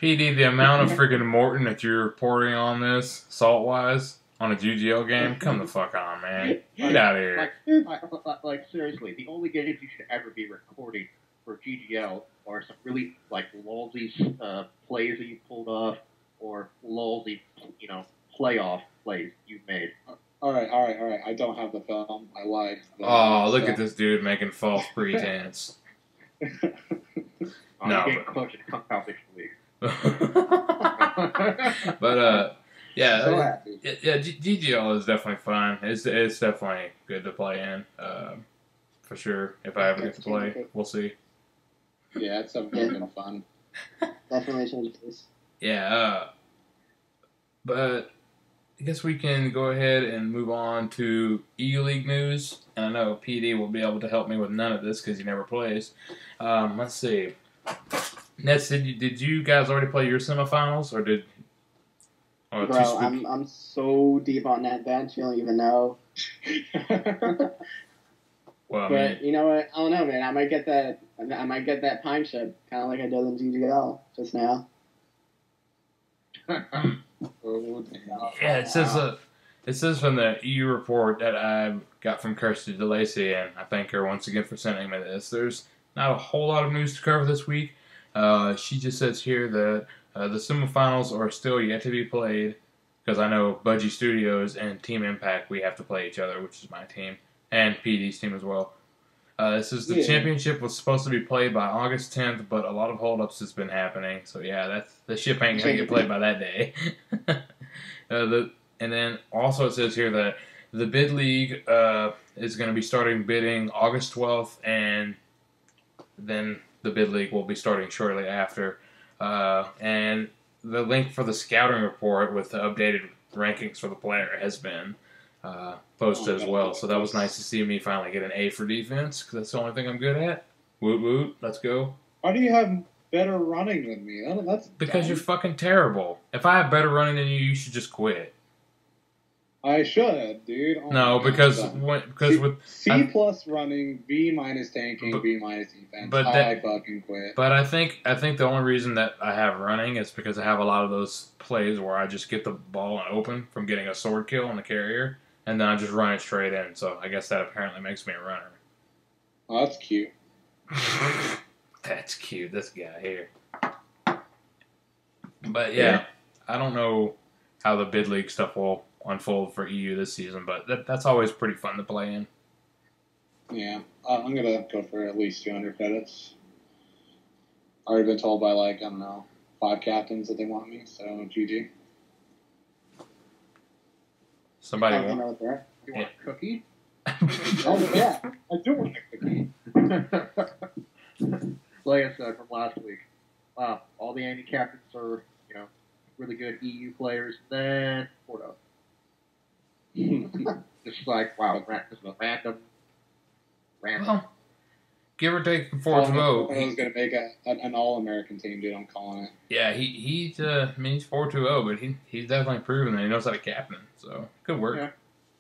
A: PD, the amount of freaking Morton that you're reporting on this, salt-wise, on a GGL game, come the fuck on, man. Get out of here.
C: Like seriously, the only games you should ever be recording for GGL are some really like lousy plays that you pulled off, or lousy, playoff plays you've made.
D: All right. I don't have the film. I lied.
A: Oh, look at this dude making false pretense. No,
C: You're getting close to the competition league.
A: But yeah,
D: So happy.
A: GGL is definitely fun. It's definitely good to play in, for sure. If I ever get to play, we'll see.
D: Yeah, it's been fun.
B: Definitely changes.
A: Yeah, but I guess we can go ahead and move on to E-League news. And I know PD will be able to help me with none of this because he never plays. Let's see. Nets, did you guys already play your semifinals, or did? Or
B: Bro, I'm so deep on that bench, you don't even know.
A: Well, I
B: But
A: mean,
B: you know what? I don't know, man. I might get that pine chip, kind of like I did in GGL just now.
D: Oh, damn.
A: yeah, it says from the EU report that I got from Kirsty DeLacy, and I thank her once again for sending me this. There's not a whole lot of news to cover this week. She just says here that the semifinals are still yet to be played, because I know Budgie Studios and Team Impact, we have to play each other, which is my team, and PD's team as well. This is the championship was supposed to be played by August 10th, but a lot of holdups has been happening. So yeah, the ship ain't gonna get played by that day. And then also it says here that the bid league is going to be starting bidding August 12th, and then the bid league will be starting shortly after. And the link for the scouting report with the updated rankings for the player has been posted as well. So that was nice to see me finally get an A for defense, because that's the only thing I'm good at. Woot woot, let's go.
D: Why do you have better running than me? That's
A: Because
D: dumb.
A: you're fucking terrible. If I have better running than you, you should just quit.
D: I should, dude. Oh
A: No,
D: my God,
A: because
D: I'm done.
A: because with
D: C plus running, B minus tanking, B minus defense.
A: but
D: I fucking quit.
A: But I think the only reason that I have running is because I have a lot of those plays where I just get the ball open from getting a sword kill on the carrier, and then I just run it straight in. So I guess that apparently makes me a runner.
D: Oh, that's cute.
A: That's cute, this guy here. But yeah, I don't know how the bid league stuff will unfold for EU this season, but that's always pretty fun to play in.
D: Yeah, I'm gonna go for at least 200 credits. Already been told by 5 captains that they want me, so GG.
A: Somebody
B: I don't
A: want?
B: know what they're.
C: You want a cookie?
D: Oh yeah, I do want a cookie.
C: Like I said from last week, all the Andy captains are, really good EU players. Then Porto. Just like, wow, this is a random.
A: Well, give or take from
D: I
A: 4-0.
D: was gonna make an all-American team, dude. I'm calling it.
A: Yeah, he's 4-0, but he's definitely proven that he knows how to captain. So good work.
C: Yeah.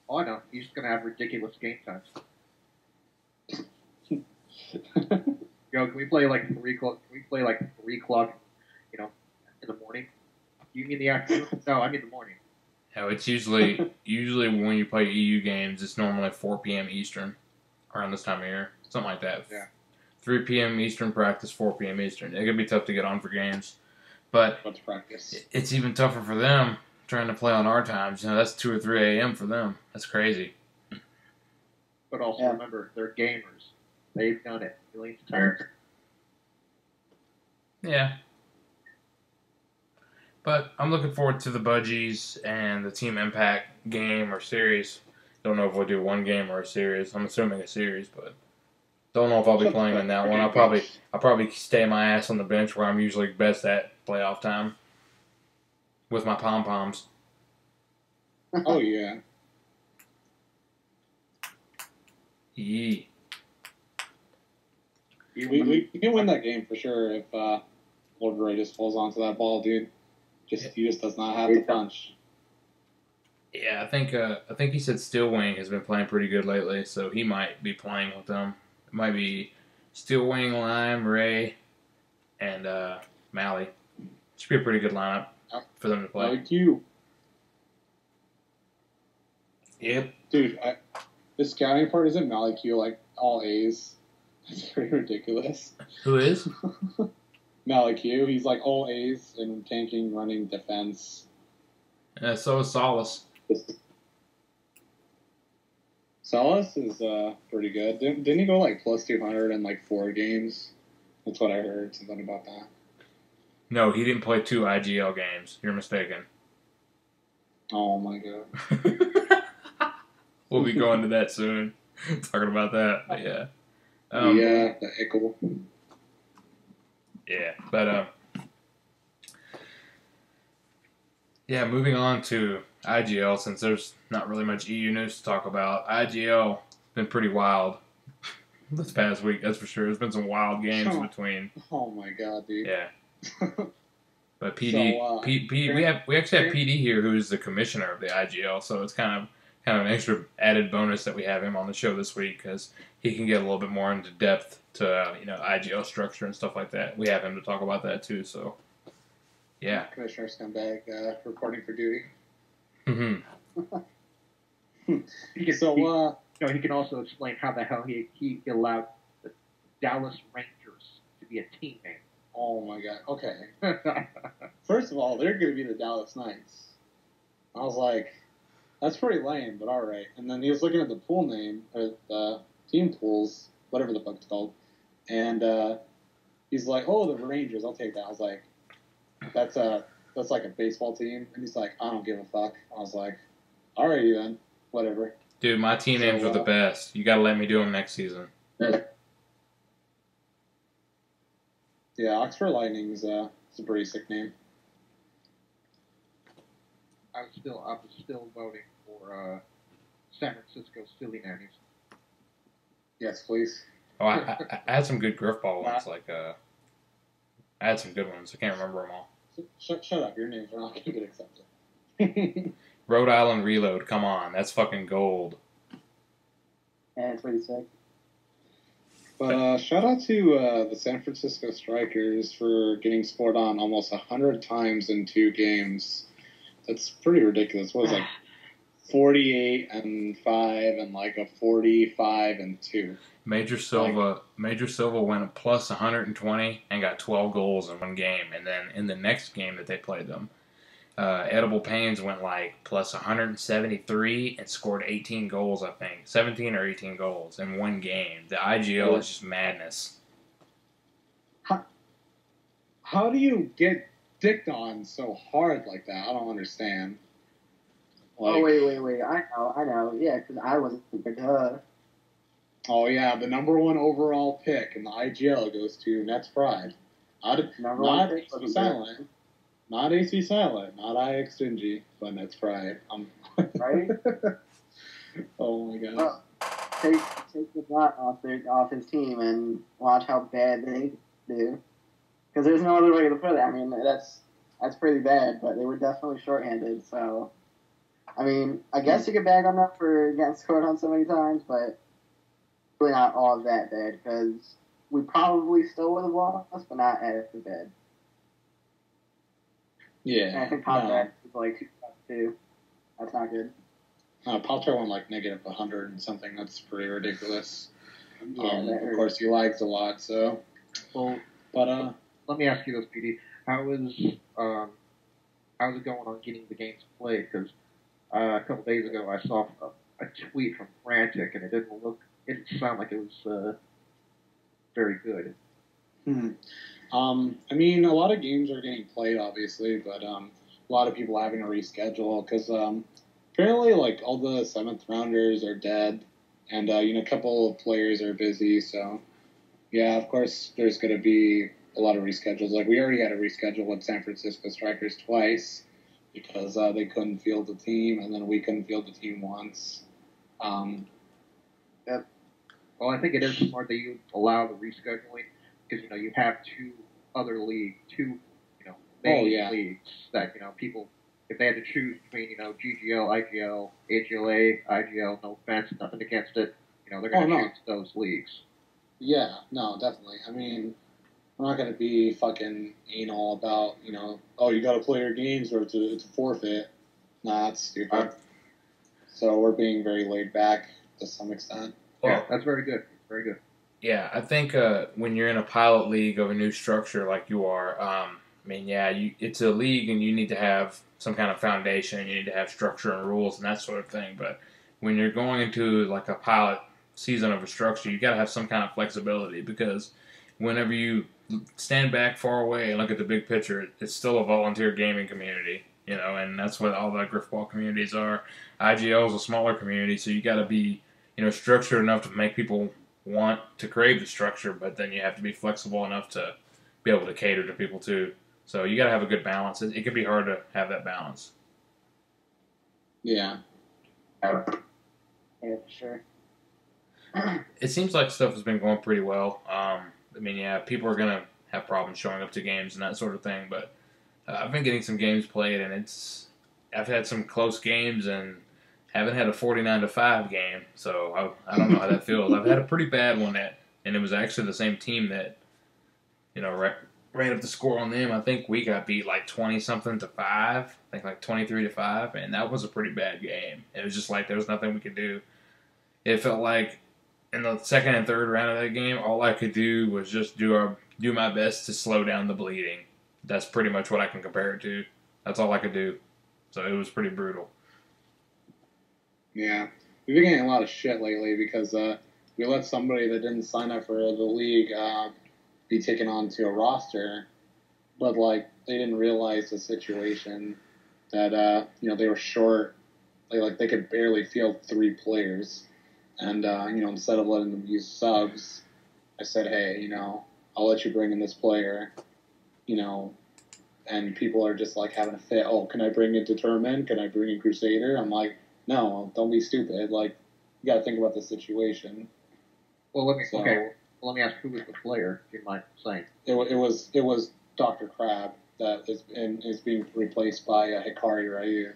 C: Oh, I know. He's just gonna have ridiculous game times. Can we play like 3 o'clock? Can we play like 3 o'clock? In the morning. You mean the afternoon? No, I mean the morning.
A: No, it's usually when you play EU games, it's normally 4 p.m. Eastern, around this time of year, something like that.
C: Yeah.
A: 3 p.m. Eastern practice, 4 p.m. Eastern. It can be tough to get on for games, but
D: Let's practice.
A: it's even tougher for them trying to play on our times. That's 2 or 3 a.m. for them. That's crazy.
C: But also remember, they're gamers. They've done it millions of times.
A: Yeah. But I'm looking forward to the Budgies and the Team Impact game or series. Don't know if we'll do one game or a series. I'm assuming a series, but don't know if I'll be
D: Shut the
A: playing
D: fuck
A: in that
D: up.
A: one. I'll probably stay my ass on the bench where I'm usually best at playoff time with my pom poms.
D: Oh, yeah.
A: Yee.
D: We can win that game for sure if Lord Ray just falls onto that ball, dude. He just does not have the punch.
A: Yeah, I think he said Steel Wing has been playing pretty good lately, so he might be playing with them. It might be Steel Wing, Lime, Ray, and Mally. Should be a pretty good lineup for them to play.
D: Like you.
A: Yep.
D: Dude, the scouting part isn't Malik Q like all A's. That's pretty ridiculous.
A: Who is?
D: Malik Q, he's like all A's in tanking, running, defense.
A: So is Solace.
D: Salas is pretty good. Didn't he go like plus 200 in like 4 games? That's what I heard. Something about that.
A: No, he didn't play 2 IGL games. You're mistaken.
D: Oh my god.
A: We'll be going to that soon. Talking about that, but yeah.
D: Yeah, the Ickle.
A: Yeah, but yeah, moving on to IGL, since there's not really much EU news to talk about. IGL been pretty wild this past week, that's for sure. There's been some wild games between.
D: Oh my god, dude.
A: Yeah. But PD, we actually have PD here, who is the commissioner of the IGL, so it's kind of an extra added bonus that we have him on the show this week because he can get a little bit more into depth to IGL structure and stuff like that. We have him to talk about that too, so yeah.
D: Commissioner Scumbag reporting for duty.
A: Mm-hmm.
C: He can also explain how the hell he allowed the Dallas Rangers to be a team name.
D: Oh my god. Okay. First of all, they're going to be the Dallas Knights. I was like, that's pretty lame, but alright. And then he was looking at the pool name, or the team pools, whatever the fuck it's called. And he's like, oh, the Rangers, I'll take that. I was like, that's like a baseball team. And he's like, I don't give a fuck. I was like, alrighty then. Whatever.
A: Dude, my team names are the best. You gotta let me do them next season.
D: Yeah, Oxford Lightning is a pretty sick name.
C: I'm still voting for San Francisco Silly Nannies.
D: Yes, please.
A: Oh, I had some good Grifball ones. I had some good ones. I can't remember them all.
D: Shut up. Your names are not going to get accepted.
A: Rhode Island Reload. Come on. That's fucking gold.
B: Yeah, it's pretty sick.
D: But shout out to the San Francisco Strikers for getting scored on almost 100 times in 2 games. That's pretty ridiculous. What was it, like 48-5 and like a 45-2?
A: Major Silva went plus 120 and got 12 goals in one game, and then in the next game that they played them, Edible Pains went like plus 173 and scored 18 goals, I think. 17 or 18 goals in one game. The IGL is just madness.
D: How do you get dicked on so hard like that? I don't understand.
B: Like, wait. I know. Yeah, because I wasn't good.
D: Oh, yeah, the number 1 overall pick in the IGL goes to Nets Pride. Not AC Silent. Not AC Silent. Not IXNG, but Nets Pride.
B: Right?
D: Oh, my God.
B: Well, take the shot off his team and watch how bad they do. Because there's no other way to put it. I mean, that's pretty bad, but they were definitely shorthanded, so... I mean, I guess you could bag on them for getting scored on so many times, but really not all that bad, because we probably still would have lost, but not as bad.
D: Yeah.
B: And I think Paltrow's is like 2. That's not good.
D: Paltrow went like negative 100 and something. That's pretty ridiculous.
B: Yeah,
D: of course, he lags a lot, so...
C: Well,
D: but,
C: let me ask you this, PD. How's it going on getting the games played? Because a couple days ago, I saw a tweet from Frantic, and it didn't sound like it was very good.
D: I mean, a lot of games are getting played, obviously, but a lot of people having to reschedule because apparently, like, all the 7th rounders are dead, and, a couple of players are busy, so, yeah, of course, there's going to be a lot of reschedules. Like, we already had to reschedule with San Francisco Strikers twice because they couldn't field the team, and then we couldn't field the team once.
C: Well, I think it is smart that you allow the rescheduling because, you have two main leagues that, people, if they had to choose between, GGL, IGL, AGLA, IGL, no offense, nothing against it, they're going to choose those leagues.
D: Yeah, no, definitely. I mean, we're not going to be fucking anal about, oh, you got to play your games or it's a forfeit. Nah, that's stupid. So we're being very laid back to some extent.
C: Yeah, that's very good. Very good.
A: Yeah, I think when you're in a pilot league of a new structure like you are, it's a league and you need to have some kind of foundation. You need to have structure and rules and that sort of thing. But when you're going into like a pilot season of a structure, you got to have some kind of flexibility because whenever you stand back far away and look at the big picture, it's still a volunteer gaming community, and that's what all the Grifball communities are. IGL is a smaller community, so you got to be structured enough to make people want to crave the structure, but then you have to be flexible enough to be able to cater to people too. So you got to have a good balance. It can be hard to have that balance.
D: Yeah.
B: Yeah, for sure.
A: It seems like stuff has been going pretty well. People are going to have problems showing up to games and that sort of thing, but I've been getting some games played, and I've had some close games and haven't had a 49-5 game, so I don't know how that feels. I've had a pretty bad one and it was actually the same team that, ran up the score on them. I think we got beat like 20-something to 5. I think like 23-5, and that was a pretty bad game. It was just like there was nothing we could do. It felt like in the second and third round of that game, all I could do was just do my best to slow down the bleeding. That's pretty much what I can compare it to. That's all I could do. So it was pretty brutal.
D: Yeah. We've been getting a lot of shit lately because we let somebody that didn't sign up for the league be taken onto a roster, but, like, they didn't realize the situation that, they were short. They could barely field 3 players. And, instead of letting them use subs, I said, hey, I'll let you bring in this player, and people are just, like, having a fit. Oh, can I bring in Determined? Can I bring in Crusader? I'm like, no, don't be stupid. Like, you got to think about the situation.
C: Well, let me ask, who was the player? Do you mind saying?
D: It was Dr. Crab that is being replaced by Hikari Ryu.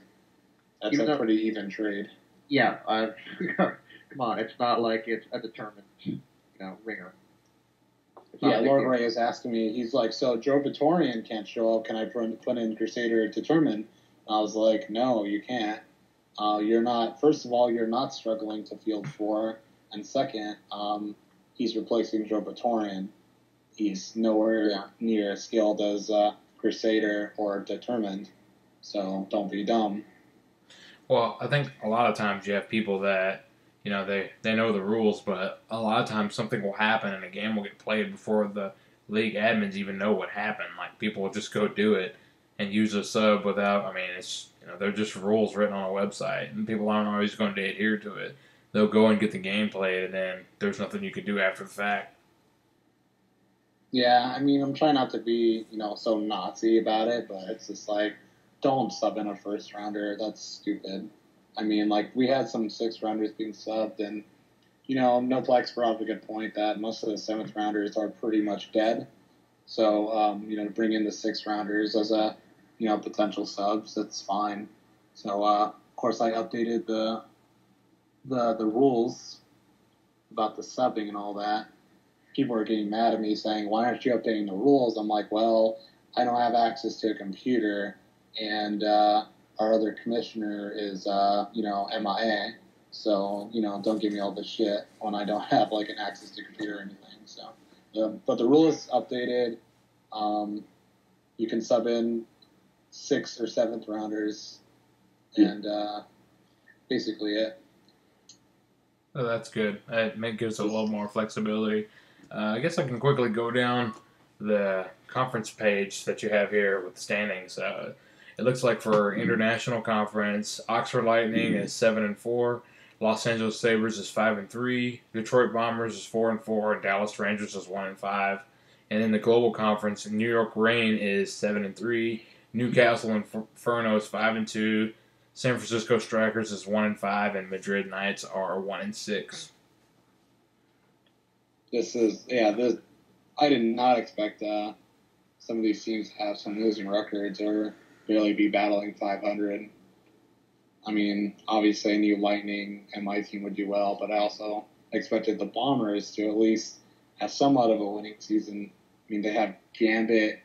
D: That's a pretty even trade.
C: Yeah, come on, it's not like it's a Determined, ringer.
D: Yeah, Lord Ray is asking me. He's like, so Joe Vitorian can't show up. Can I put in Crusader Determined? And I was like, no, you can't. You're not. First of all, you're not struggling to field 4, and second, he's replacing Joe Vitorian. He's nowhere near as skilled as Crusader or Determined. So don't be dumb.
A: Well, I think a lot of times you have people that they know the rules, but a lot of times something will happen and a game will get played before the league admins even know what happened. Like, people will just go do it and use a sub without. It's they're just rules written on a website, and people aren't always going to adhere to it. They'll go and get the game played, and then there's nothing you can do after the fact.
D: Yeah, I'm trying not to be, so Nazi about it, but it's just like, don't sub in a first rounder. That's stupid. We had some 6th rounders being subbed, and, NOPLEX brought up a good point that most of the 7th rounders are pretty much dead. So, to bring in the 6th rounders as a, potential subs, that's fine. So, of course, I updated the rules about the subbing and all that. People are getting mad at me saying, why aren't you updating the rules? I'm like, well, I don't have access to a computer, and our other commissioner is, MIA. So, don't give me all this shit when I don't have, an access to a computer or anything. So, but the rule is updated. You can sub in 6th or 7th rounders, and basically it.
A: Oh, that's good. It gives a little more flexibility. I guess I can quickly go down the conference page that you have here with the standings. It it looks like for international conference, Oxford Lightning is 7-4, Los Angeles Sabres is 5-3, Detroit Bombers is 4-4, and Dallas Rangers is 1-5. And in the global conference, New York Reign is 7-3, Newcastle Inferno is 5-2, San Francisco Strikers is 1-5, and Madrid Knights are 1-6.
D: I did not expect some of these teams to have some losing records or barely be battling 500. I mean, obviously I knew Lightning and my team would do well, but I also expected the Bombers to at least have somewhat of a winning season. I mean, they have Gambit,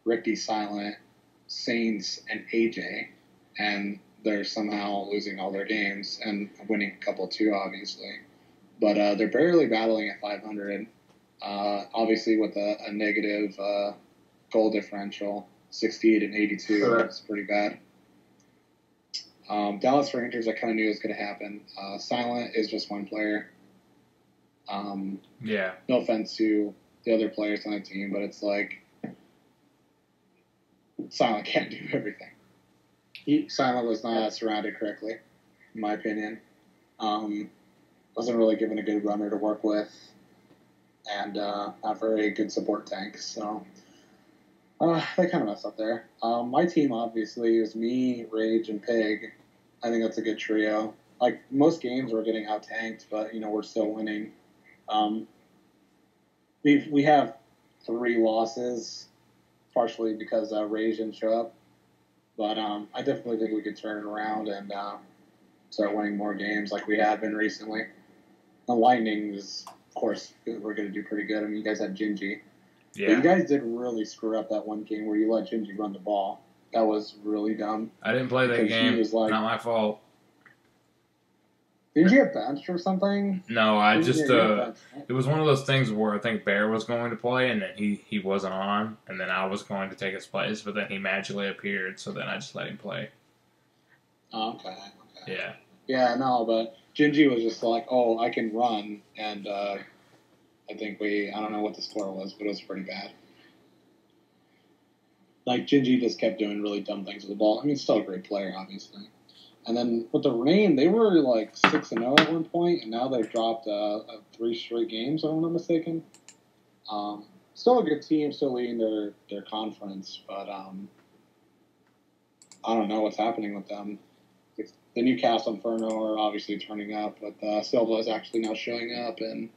D: Ricky Silent, Saints, and AJ, and they're somehow losing all their games and winning a couple too, obviously. But they're barely battling at 500. Obviously, with a negative goal differential, 68 and 82, that's pretty bad. Dallas Rangers, I kind of knew it was going to happen. Silent is just one player.
A: Yeah.
D: No offense to the other players on the team, but it's like Silent can't do everything. Silent was not surrounded correctly, in my opinion. Wasn't really given a good runner to work with, and not very good support tank. So they kind of messed up there. My team, obviously, is me, Rage, and Pig. I think that's a good trio. Like, most games we're getting out-tanked, but, we're still winning. We have 3 losses, partially because Rage didn't show up. But I definitely think we could turn it around and start winning more games like we have been recently. The Lightning is, of course, we're going to do pretty good. I mean, you guys had Gingy.
A: Yeah.
D: But you guys did really screw up that one game where you let Gingy run the ball. That was really dumb.
A: I didn't play that game.
D: Was like,
A: not my fault.
D: Did you get benched or something?
A: No, I just it was one of those things where I think Bear was going to play and then he wasn't on, and then I was going to take his place, but then he magically appeared, so then I just let him play.
D: Okay.
A: Yeah.
D: Yeah, no, but Gingy was just like, oh, I can run, and I think I don't know what the score was, but it was pretty bad. Like, Gingy just kept doing really dumb things with the ball. I mean, still a great player, obviously. And then with the Reign, they were like 6-0 at one point, and now they've dropped 3 straight games, if I'm not mistaken. Still a good team, still leading their conference, but I don't know what's happening with them. The Newcastle Inferno are obviously turning up, but Silva is actually now showing up, and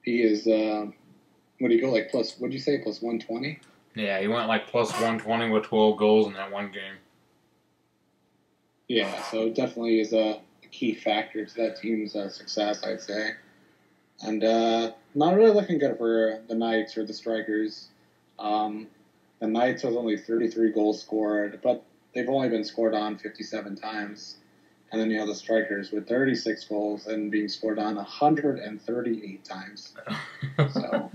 D: he is, what do you go, like plus, what did you say, plus 120?
A: Yeah, he went like plus 120 with 12 goals in that one game.
D: Yeah, so it definitely is a key factor to that team's success, I'd say. And not really looking good for the Knights or the Strikers. The Knights has only 33 goals scored, but they've only been scored on 57 times. And then you have the Strikers with 36 goals and being scored on 138 times. So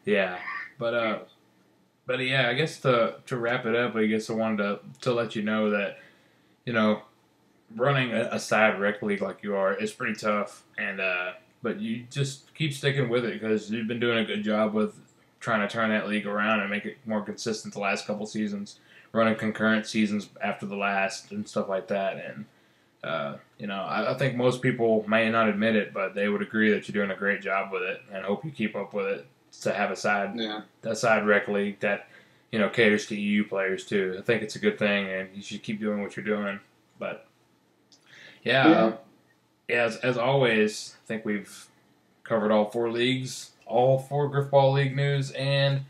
A: yeah, but yeah, I guess to wrap it up, I guess I wanted to let you know that, running a side rec league like you are is pretty tough, and but you just keep sticking with it because you've been doing a good job with trying to turn that league around and make it more consistent the last couple seasons, running concurrent seasons after the last and stuff like that. And I think most people may not admit it, but they would agree that you're doing a great job with it, and hope you keep up with it to have a side rec league that caters to EU players too. I think it's a good thing, and you should keep doing what you're doing. But as always, I think we've covered all 4 leagues, all 4 Grifball League news, and I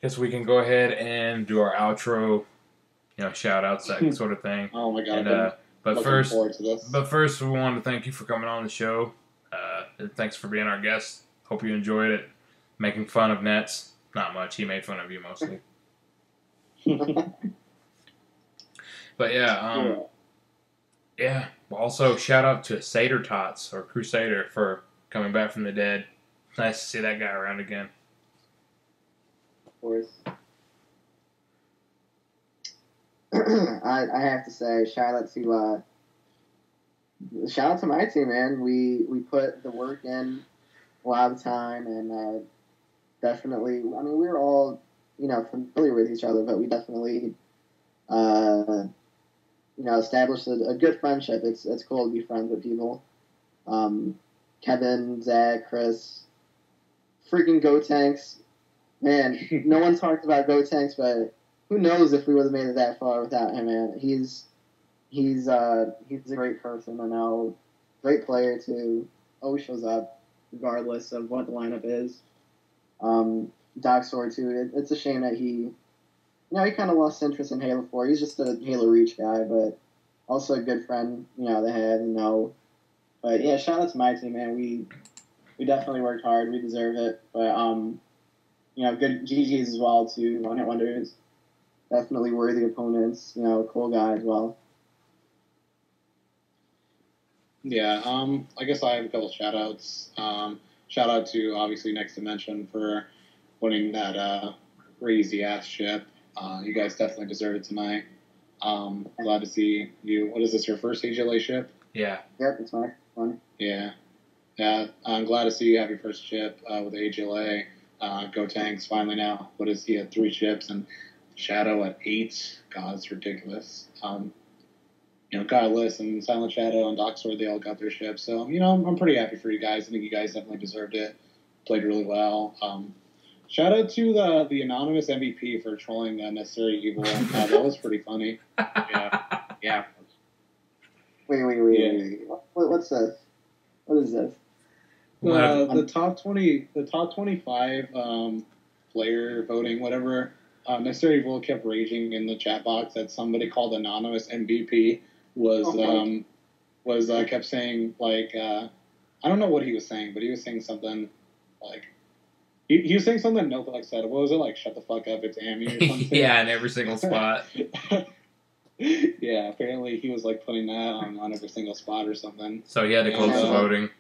A: guess we can go ahead and do our outro, shout outs, that sort of thing.
D: Oh my god!
A: And, but first,
D: we
A: wanted to thank you for coming on the show. Thanks for being our guest. Hope you enjoyed it. Making fun of Nets, not much. He made fun of you mostly. But yeah. Also, shout out to Satyr Tots or Crusader for coming back from the dead. Nice to see that guy around again.
B: Of course. I have to say, shout out to my team, man. We put the work in a lot of time, and definitely. I mean, we were all familiar with each other, but we definitely Established a good friendship. It's cool to be friends with people. Kevin, Zach, Chris, freaking Go Tanks. Man, no one talked about Go Tanks, but who knows if we would have made it that far without him, man. He's a great person, I know. Great player, too. Always shows up, regardless of what the lineup is. Doc Sword, too. It's a shame that he kind of lost interest in Halo 4. He's just a Halo Reach guy, but also a good friend, they had, But, yeah, shout out to my team, man. We definitely worked hard. We deserve it. But, good GGs as well, too. One-hit wonders. Definitely worthy opponents. Cool guy as well.
D: Yeah, I guess I have a couple shout-outs. Shout out to, obviously, Next Dimension for winning that crazy-ass ship. You guys definitely deserve it tonight. Glad to see you. What is this, your first AGLA ship?
A: Yeah.
B: Yep, it's my fun.
D: Yeah. Yeah, I'm glad to see you have your first ship with AGLA. Go Tanks finally now. What is he at 3 ships and Shadow at 8? God, it's ridiculous. Guileless and Silent Shadow and Doc Sword, they all got their ships. So, I'm pretty happy for you guys. I think you guys definitely deserved it. Played really well. Shout out to the anonymous MVP for trolling Necessary Evil. That was pretty funny.
C: Yeah.
B: Wait. What's this? What is this?
D: The top 25 player voting, whatever. Necessary Evil kept raging in the chat box that somebody called anonymous MVP kept saying I don't know what he was saying, but he was saying something like. He was saying something NOPLEX said. What was it, like, shut the fuck up, it's Amy or something?
A: Yeah, in every single spot.
D: Yeah, apparently he was, putting that on every single spot or something.
A: So he had to close the voting.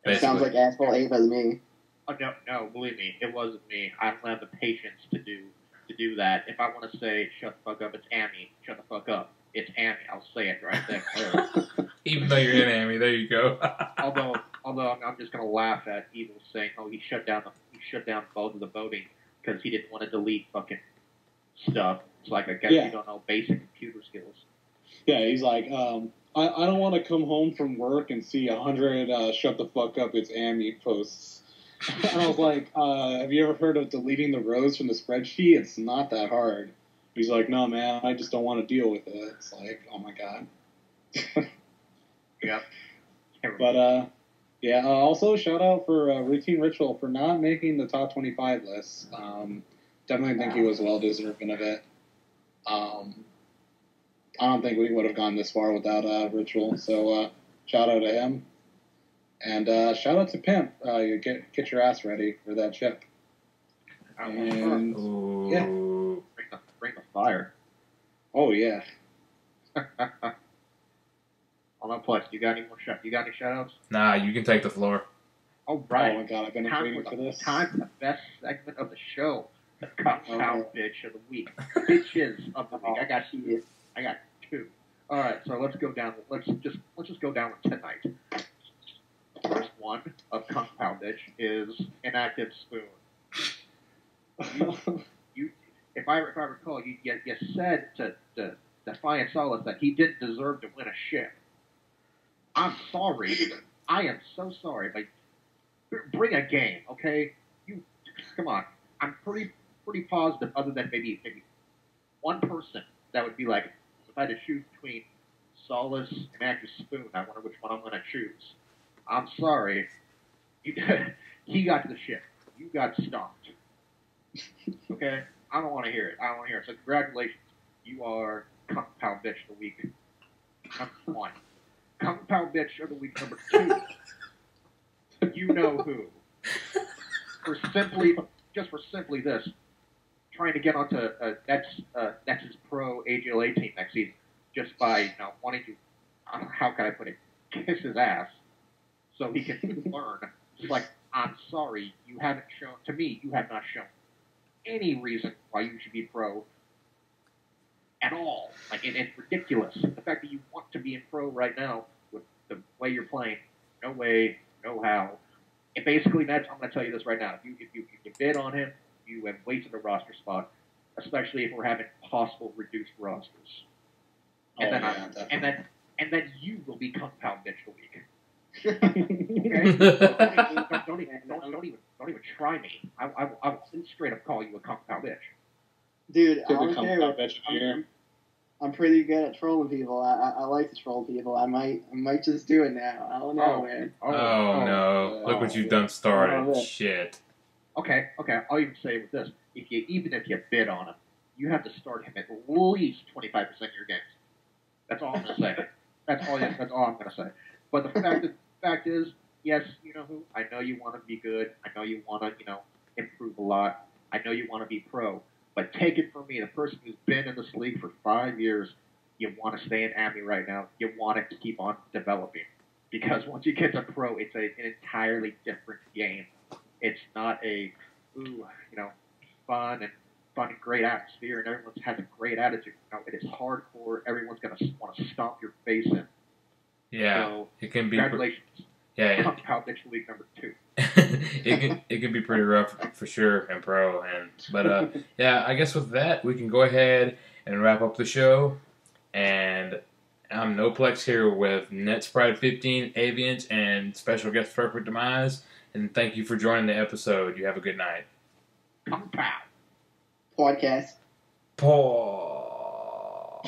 B: It sounds like asshole Ava to me.
C: Oh, no, believe me, it wasn't me. I don't have the patience to do that. If I want to say, shut the fuck up, it's Amy, shut the fuck up, it's Amy, I'll say it right there.
A: Even though you're in Amy, there you go.
C: Although I'm just gonna laugh at Evil saying, "Oh, he shut down both of the voting because he didn't want to delete fucking stuff." It's like, I guess you don't know basic computer skills.
D: Yeah, he's like, I don't want to come home from work and see 100 "shut the fuck up, it's Amy" posts. And I was like, have you ever heard of deleting the rows from the spreadsheet? It's not that hard. He's like, no, man, I just don't want to deal with it. It's like, oh my god.
C: Yep.
D: But also shout out for Routine Ritual for not making the top 25 list. Definitely think he was well deserving of it. I don't think we would have gone this far without Ritual. So shout out to him, and shout out to Pimp. You get your ass ready for that chip. And
C: bring the fire.
D: Oh yeah.
C: On NOPLEX, you got any shout outs?
A: Nah, you can take the floor.
C: All right.
D: Oh my god, I've been waiting for this.
C: Time for the best segment of the show. The Compound Bitch of the Week. Bitches of the Week. I got 2. All right, so let's go down. Let's just go down with tonight. First one of Compound Bitch is Inactive Spoon. You if I recall, you said to Defiant Solace that he didn't deserve to win a ship. I'm sorry. I am so sorry. Bring a game, okay? Come on. I'm pretty positive, other than maybe one person that would be like, if I had to choose between Solace and Active Spoon, I wonder which one I'm going to choose. I'm sorry. He got to the ship. You got stomped. Okay? I don't want to hear it. So congratulations. You are Compound Bitch of the Week. Number 1. Compound Bitch of the Week number 2. You know who. For simply this. Trying to get onto Nets' pro AGLA team next season. Just by, wanting to, how can I put it, kiss his ass. So he can learn. It's like, I'm sorry, you have not shown any reason why you should be pro at all. It's ridiculous. The fact that you want to be in pro right now with the way you're playing, no way, no how. And basically, Nets, I'm going to tell you this right now. If you bid on him, you have wasted a roster spot. especially if we're having possible reduced rosters. And then
D: definitely.
C: and then you will be Compound Bitch the week. Okay? Don't even try me. I will straight up call you a Compound Bitch.
B: Dude, I
D: Could
B: don't
D: become
B: care.
D: top bitch of the year.
B: I'm pretty good at trolling people. I like to troll people. I might just do it now. I don't know, man.
A: Oh, no! Look what you've done started. Shit.
C: Okay. I'll even say with this: even if you bid on him, you have to start him at least 25% of your games. That's all I'm gonna say. That's all I'm gonna say. But the fact is, yes, you know who? I know you want to be good. I know you want to, improve a lot. I know you want to be pro. But take it from me, the person who's been in this league for 5 years, you want to stay in AMI right now. You want it to keep on developing. Because once you get to pro, it's an entirely different game. It's not a, fun and great atmosphere, and everyone has a great attitude. It is hardcore. Everyone's going to want to stomp your face in.
A: Yeah,
C: so,
A: it can be.
C: Congratulations.
A: Yeah,
C: Compound Bitch League number 2.
A: it can be pretty rough for sure in pro, but yeah, I guess with that we can go ahead and wrap up the show. And I'm NOPLEX here with Nets Pride 15, Avians, and special guest Perfect Demise. And thank you for joining the episode. You have a good night.
C: Compound
B: Podcast.
A: Paw.